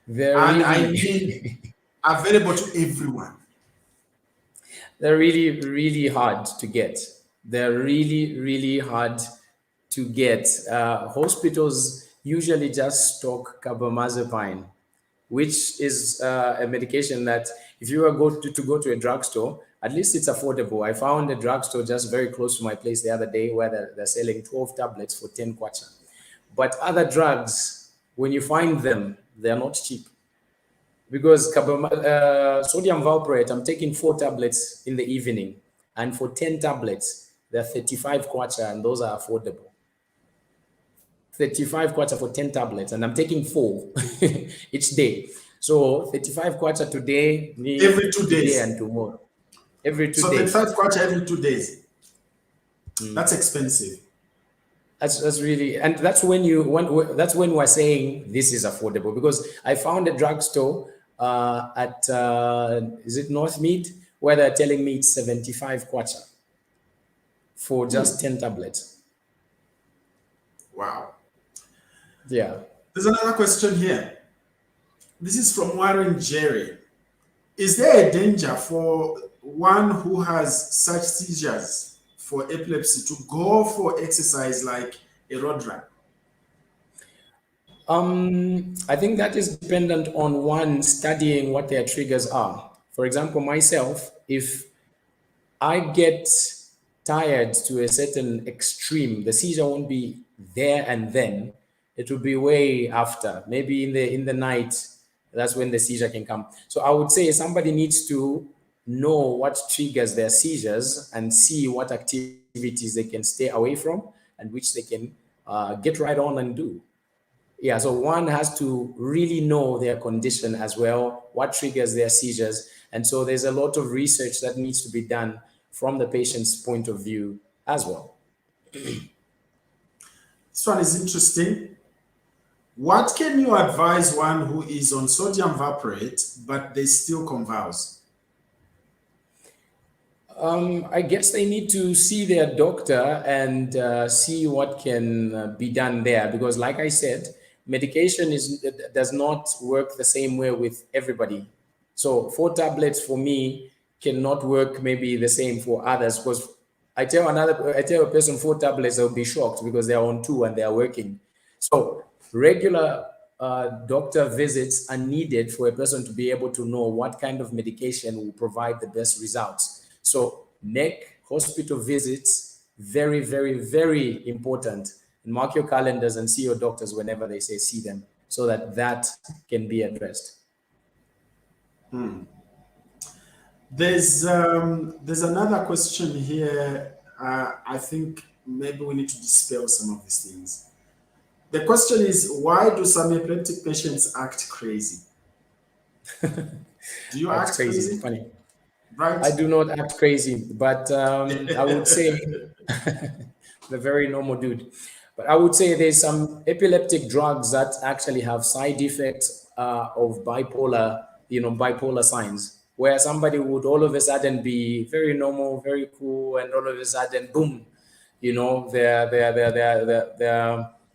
I mean available to everyone. They're really, really hard to get. They're really, really hard to get. Hospitals usually just stock carbamazepine, which is a medication that if you were to go to a drugstore, at least it's affordable. I found a drugstore just very close to my place the other day where they're selling 12 tablets for 10 kwacha. But other drugs, when you find them, they're not cheap. Because sodium valproate, I'm taking 4 tablets in the evening. And for 10 tablets, they're 35 kwacha, and those are affordable. 35 kwacha for 10 tablets, and I'm taking 4 each day. So 35 kwacha today, every 2 days, and tomorrow. Every 2 days. So 35 kwacha every 2 days. That's expensive. That's really, and that's when we're saying this is affordable, because I found a drugstore at is it Northmead, where they're telling me it's 75 kwacha for just 10 tablets. Wow. Yeah. There's another question here. This is from Warren Jerry. Is there a danger for one who has such seizures for epilepsy to go for exercise like a road run? I think that is dependent on one studying what their triggers are. For example, myself, if I get tired to a certain extreme, the seizure won't be there and then. It will be way after, maybe in the night. That's when the seizure can come. So I would say somebody needs to know what triggers their seizures and see what activities they can stay away from and which they can get right on and do. Yeah, so one has to really know their condition as well, what triggers their seizures. And so there's a lot of research that needs to be done from the patient's point of view as well. This one is interesting. What can you advise one who is on sodium valproate, but they still convulse? I guess they need to see their doctor and see what can be done there, because like I said, medication does not work the same way with everybody. So 4 tablets for me cannot work maybe the same for others, because I tell a person 4 tablets, they'll be shocked because they're on 2 and they're working. So regular doctor visits are needed for a person to be able to know what kind of medication will provide the best results. So neck hospital visits, very, very, very important. And mark your calendars and see your doctors whenever they say see them, so that can be addressed. There's another question here. I think maybe we need to dispel some of these things. The question is, why do some epileptic patients act crazy? Do you act crazy? Funny. Right? I do not act crazy, but I would say the very normal dude. But I would say there's some epileptic drugs that actually have side effects of bipolar signs, where somebody would all of a sudden be very normal, very cool, and all of a sudden, boom, they're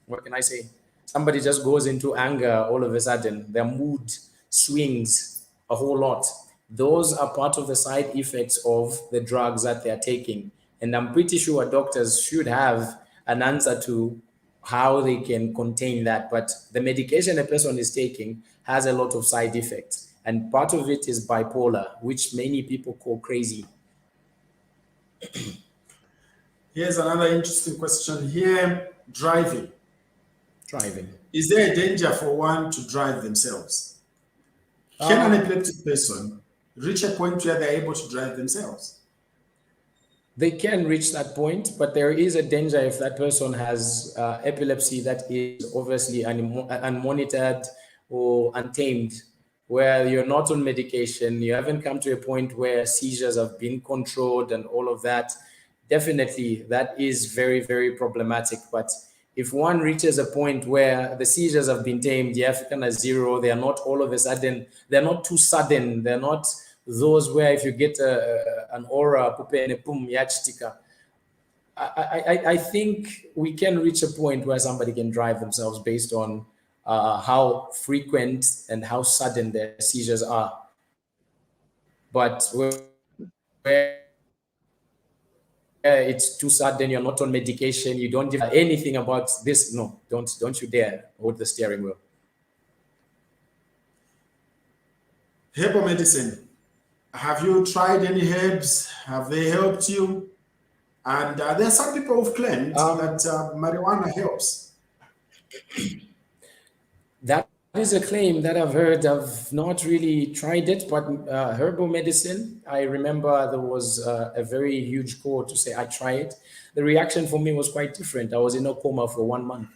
what can I say? Somebody just goes into anger all of a sudden. Their mood swings a whole lot. Those are part of the side effects of the drugs that they're taking. And I'm pretty sure doctors should have an answer to how they can contain that. But the medication a person is taking has a lot of side effects. and part of it is bipolar, which many people call crazy. Here's another interesting question here. Driving. Is there a danger for one to drive themselves? Can an epileptic person reach a point where they're able to drive themselves? They can reach that point, but there is a danger if that person has epilepsy that is obviously unmonitored or untamed, where you're not on medication, you haven't come to a point where seizures have been controlled and all of that. Definitely, that is very, very problematic. But if one reaches a point where the seizures have been tamed, the African is zero, they are not all of a sudden, they're not too sudden, they're not those where if you get an aura, I think we can reach a point where somebody can drive themselves based on how frequent and how sudden their seizures are. But where it's too sudden, you're not on medication, you don't give anything about this, no, don't you dare hold the steering wheel. Herbal medicine. Have you tried any herbs? Have they helped you? And there are some people who've claimed that marijuana helps. That is a claim that I've heard. I've not really tried it, but herbal medicine, I remember there was a very huge call to say I try it. The reaction for me was quite different. I was in a coma for 1 month.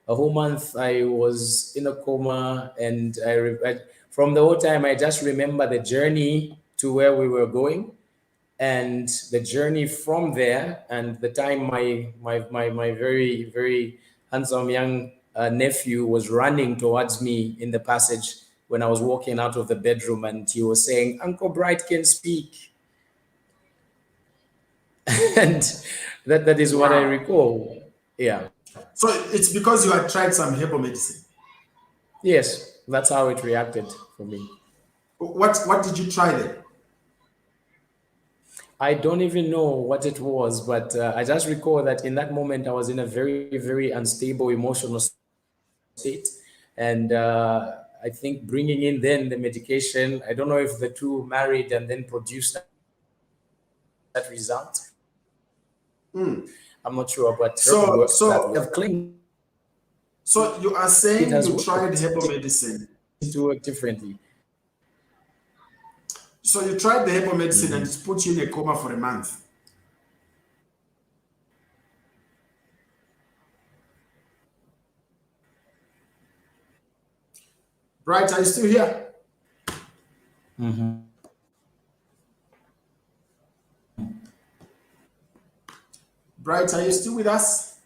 A whole month I was in a coma, and from the whole time I just remember the journey to where we were going, and the journey from there, and the time my very, very handsome young nephew was running towards me in the passage when I was walking out of the bedroom, and he was saying, "Uncle Bright can speak." And that is what I recall. Yeah. So it's because you had tried some herbal medicine. Yes, that's how it reacted for me. What did you try then? I don't even know what it was, but I just recall that in that moment I was in a very, very unstable emotional state. And I think bringing in then the medication, I don't know if the two married and then produced that result. I'm not sure, but so you are saying you tried herbal medicine to work differently. So you tried the herbal medicine and it put you in a coma for a month. Bright, are you still here? Bright, are you still with us?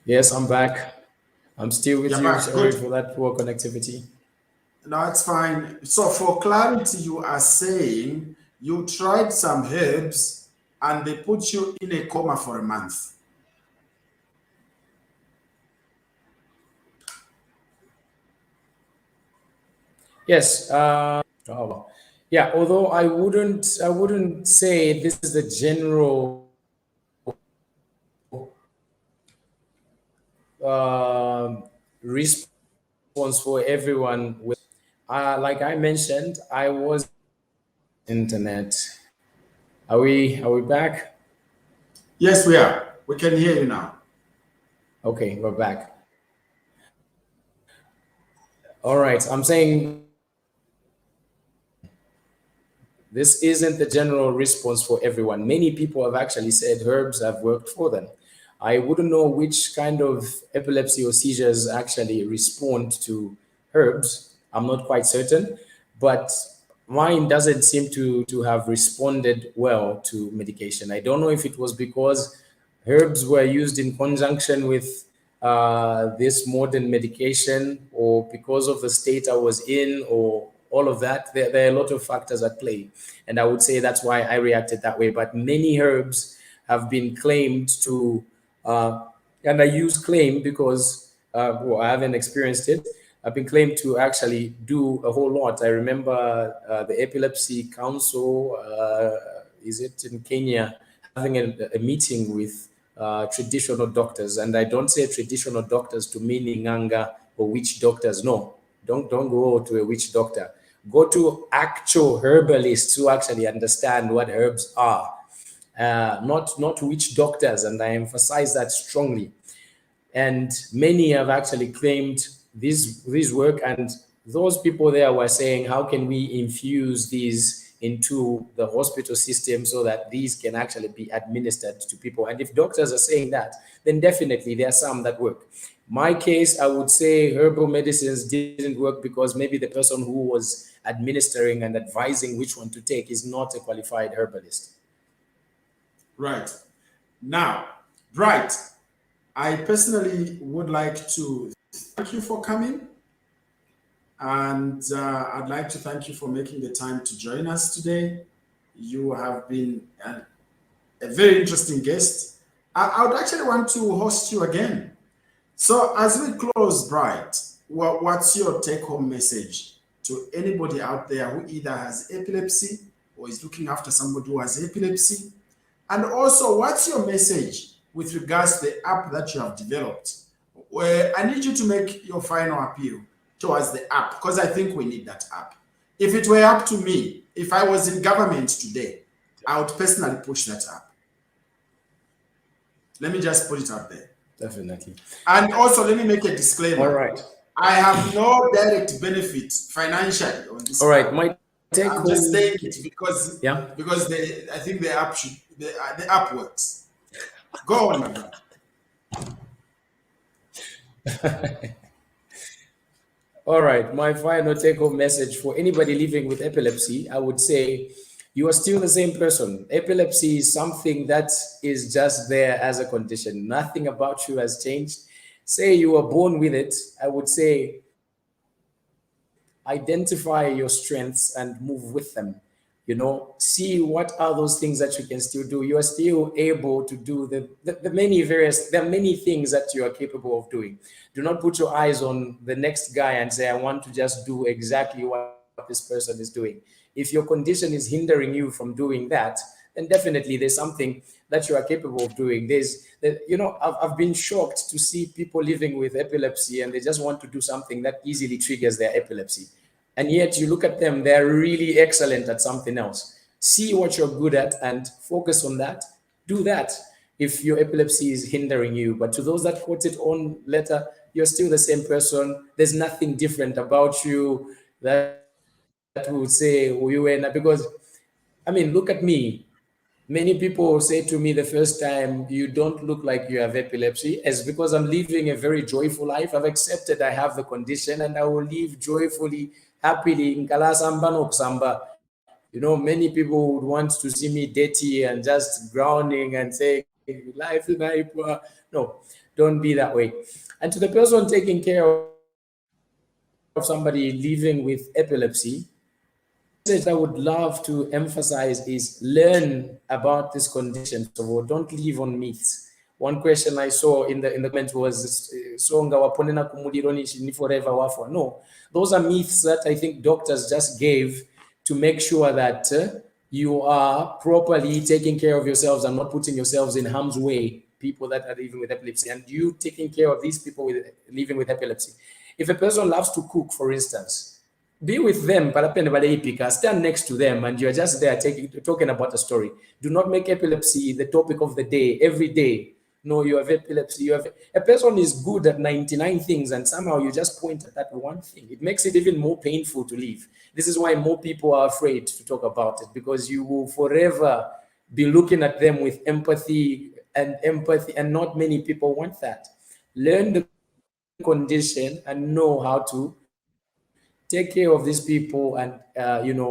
Yes, I'm back. I'm still with you. Back. Sorry Good. for that poor connectivity. No, it's fine. So for clarity, you are saying you tried some herbs and they put you in a coma for a month. Yes. Yeah. Although I wouldn't say this is the general response for everyone. With like I mentioned, I was internet. Are we back? Yes, we are. We can hear you now. Okay, we're back. All right. I'm saying this isn't the general response for everyone. Many people have actually said herbs have worked for them. I wouldn't know which kind of epilepsy or seizures actually respond to herbs. I'm not quite certain, but mine doesn't seem to have responded well to medication. I don't know if it was because herbs were used in conjunction with this modern medication, or because of the state I was in, or all of that. There are a lot of factors at play. And I would say that's why I reacted that way. But many herbs have been claimed to, and I use claim because well, I haven't experienced it. I've been claimed to actually do a whole lot. I remember the Epilepsy Council, is it in Kenya, having a meeting with traditional doctors. And I don't say traditional doctors to mean Nganga or witch doctors, no. Don't go to a witch doctor. Go to actual herbalists who actually understand what herbs are, not witch doctors. And I emphasize that strongly. And many have actually claimed this work, and those people there were saying, how can we infuse these into the hospital system so that these can actually be administered to people? And if doctors are saying that, then definitely there are some that work. My case, I would say herbal medicines didn't work because maybe the person who was administering and advising which one to take is not a qualified herbalist. Right. Now, Bright, I personally would like to thank you for coming. And I'd like to thank you for making the time to join us today. You have been a very interesting guest. I would actually want to host you again. So as we close, Bright, what's your take-home message to anybody out there who either has epilepsy or is looking after somebody who has epilepsy? And also, what's your message with regards to the app that you have developed? I need you to make your final appeal towards the app, because I think we need that app. If it were up to me, if I was in government today, I would personally push that app. Let me just put it out there. Definitely. And also, let me make a disclaimer. All right. I have no direct benefit financially on this. All right. My take I'm home, just saying it because yeah, because I think the app works. Go on, my brother. All right, my final take-home message for anybody living with epilepsy, I would say you are still the same person. Epilepsy is something that is just there as a condition. Nothing about you has changed. Say you were born with it, I would say identify your strengths and move with them. You know, see what are those things that you can still do. You are still able to do there are many things that you are capable of doing. Do not put your eyes on the next guy and say, I want to just do exactly what this person is doing. If your condition is hindering you from doing that, then definitely there's something that you are capable of doing. I've been shocked to see people living with epilepsy and they just want to do something that easily triggers their epilepsy. And yet you look at them, they're really excellent at something else. See what you're good at and focus on that. Do that if your epilepsy is hindering you. But to those that quote it on letter, you're still the same person. There's nothing different about you that would say who you were. Because, I mean, look at me. Many people say to me the first time, you don't look like you have epilepsy. It's because I'm living a very joyful life. I've accepted I have the condition and I will live joyfully, happily. You know, many people would want to see me dirty and just drowning and say, life is very poor. No, don't be that way. And to the person taking care of somebody living with epilepsy, I would love to emphasize is learn about this condition. So don't live on myths. One question I saw in the comment was forever wafa. No, those are myths that I think doctors just gave to make sure that you are properly taking care of yourselves and not putting yourselves in harm's way. People that are living with epilepsy and you taking care of these people living with epilepsy. If a person loves to cook, for instance, be with them, stand next to them, and you're just there talking about a story. Do not make epilepsy the topic of the day, every day. No, you have epilepsy. A person is good at 99 things, and somehow you just point at that one thing. It makes it even more painful to live. This is why more people are afraid to talk about it, because you will forever be looking at them with empathy, and not many people want that. Learn the condition and know how to take care of these people and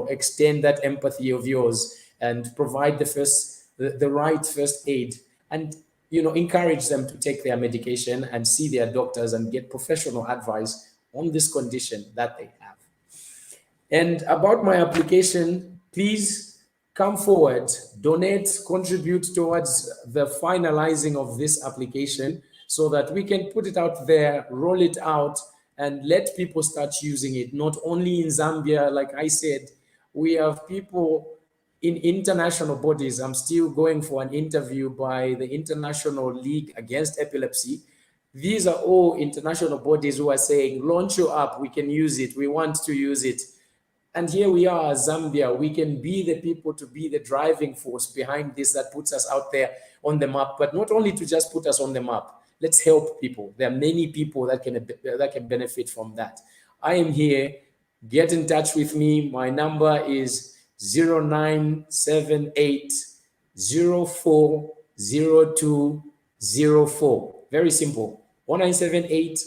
extend that empathy of yours and provide the right first aid, and encourage them to take their medication and see their doctors and get professional advice on this condition that they have. And about my application, please come forward, donate, contribute towards the finalizing of this application so that we can put it out there, roll it out, and let people start using it, not only in Zambia. Like I said, we have people in international bodies. I'm still going for an interview by the International League Against Epilepsy. These are all international bodies who are saying, launch your app, we can use it, we want to use it. And here we are, Zambia, we can be the people to be the driving force behind this that puts us out there on the map, but not only to just put us on the map. Let's help people. There are many people that can benefit from that. I am here. Get in touch with me. My number is 0978 040204. Very simple. 1978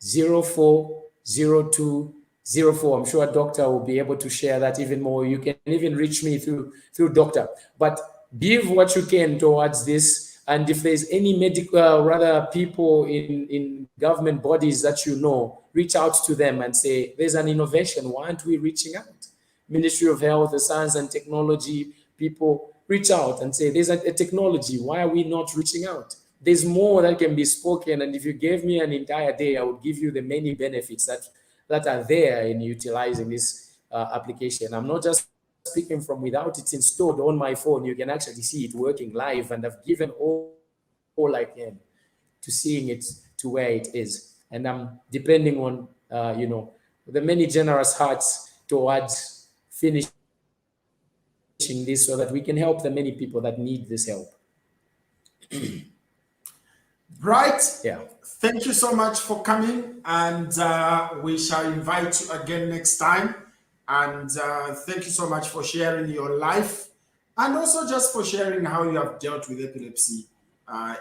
040204. I'm sure a doctor will be able to share that even more. You can even reach me through doctor. But give what you can towards this. And if there's any medical, people in government bodies that you know, reach out to them and say, there's an innovation. Why aren't we reaching out? Ministry of Health, the Science and Technology people, reach out and say, there's a technology. Why are we not reaching out? There's more that can be spoken. And if you gave me an entire day, I would give you the many benefits that are there in utilizing this application. I'm not just speaking from without it's installed on my phone. You can actually see it working live, and I've given all I can to seeing it to where it is. And I'm depending on, the many generous hearts towards finishing this so that we can help the many people that need this help. Bright. Yeah. Thank you so much for coming, and we shall invite you again next time. And thank you so much for sharing your life, and also just for sharing how you have dealt with epilepsy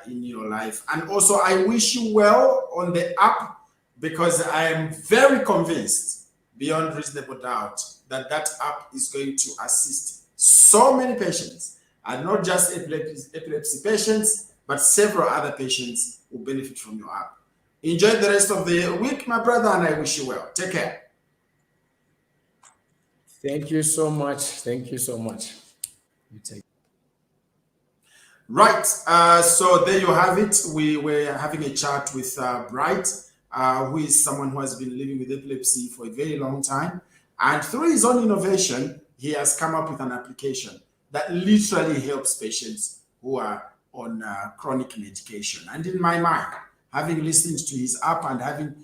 in your life. And also, I wish you well on the app, because I am very convinced, beyond reasonable doubt, that app is going to assist so many patients, and not just epilepsy patients, but several other patients who benefit from your app. Enjoy the rest of the week, my brother, and I wish you well. Take care. Thank you so much. Thank you so much. You take. Right. So there you have it. We were having a chat with Bright, who is someone who has been living with epilepsy for a very long time. And through his own innovation, he has come up with an application that literally helps patients who are on chronic medication. And in my mind, having listened to his app and having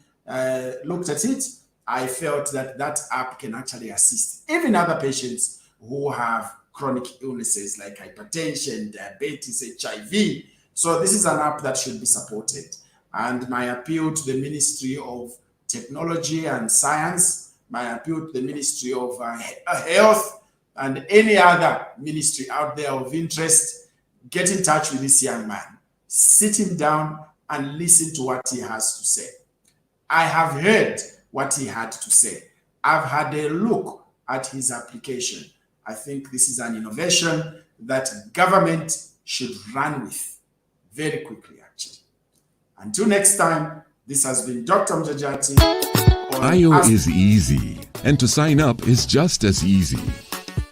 looked at it, I felt that app can actually assist even other patients who have chronic illnesses like hypertension, diabetes, HIV. So this is an app that should be supported. And my appeal to the Ministry of Technology and Science, my appeal to the Ministry of Health, and any other ministry out there of interest, get in touch with this young man. Sit him down and listen to what he has to say. I have heard what he had to say. I've had a look at his application. I think this is an innovation that government should run with very quickly, actually. Until next time, this has been Dr. Mjajati. IO is easy, and to sign up is just as easy.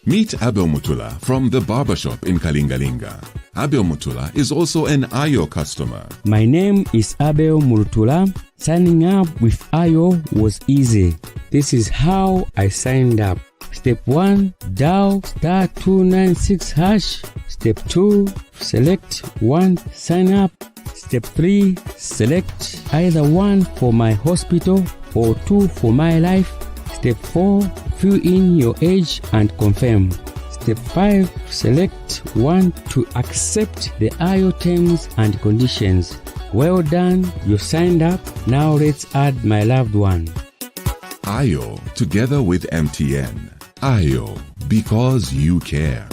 Meet Abel Mutula from the barbershop in Kalingalinga. Abel Mutula is also an IO customer. My name is Abel Mutula. Signing up with IO was easy. This is how I signed up. Step 1, dial *296#. Step 2, select 1, sign up. Step 3, select either 1 for my hospital or 2 for my life. Step 4, fill in your age and confirm. Step 5, select 1 to accept the IO terms and conditions. Well done, you signed up. Now let's add my loved one. IO together with MTN. IO, because you care.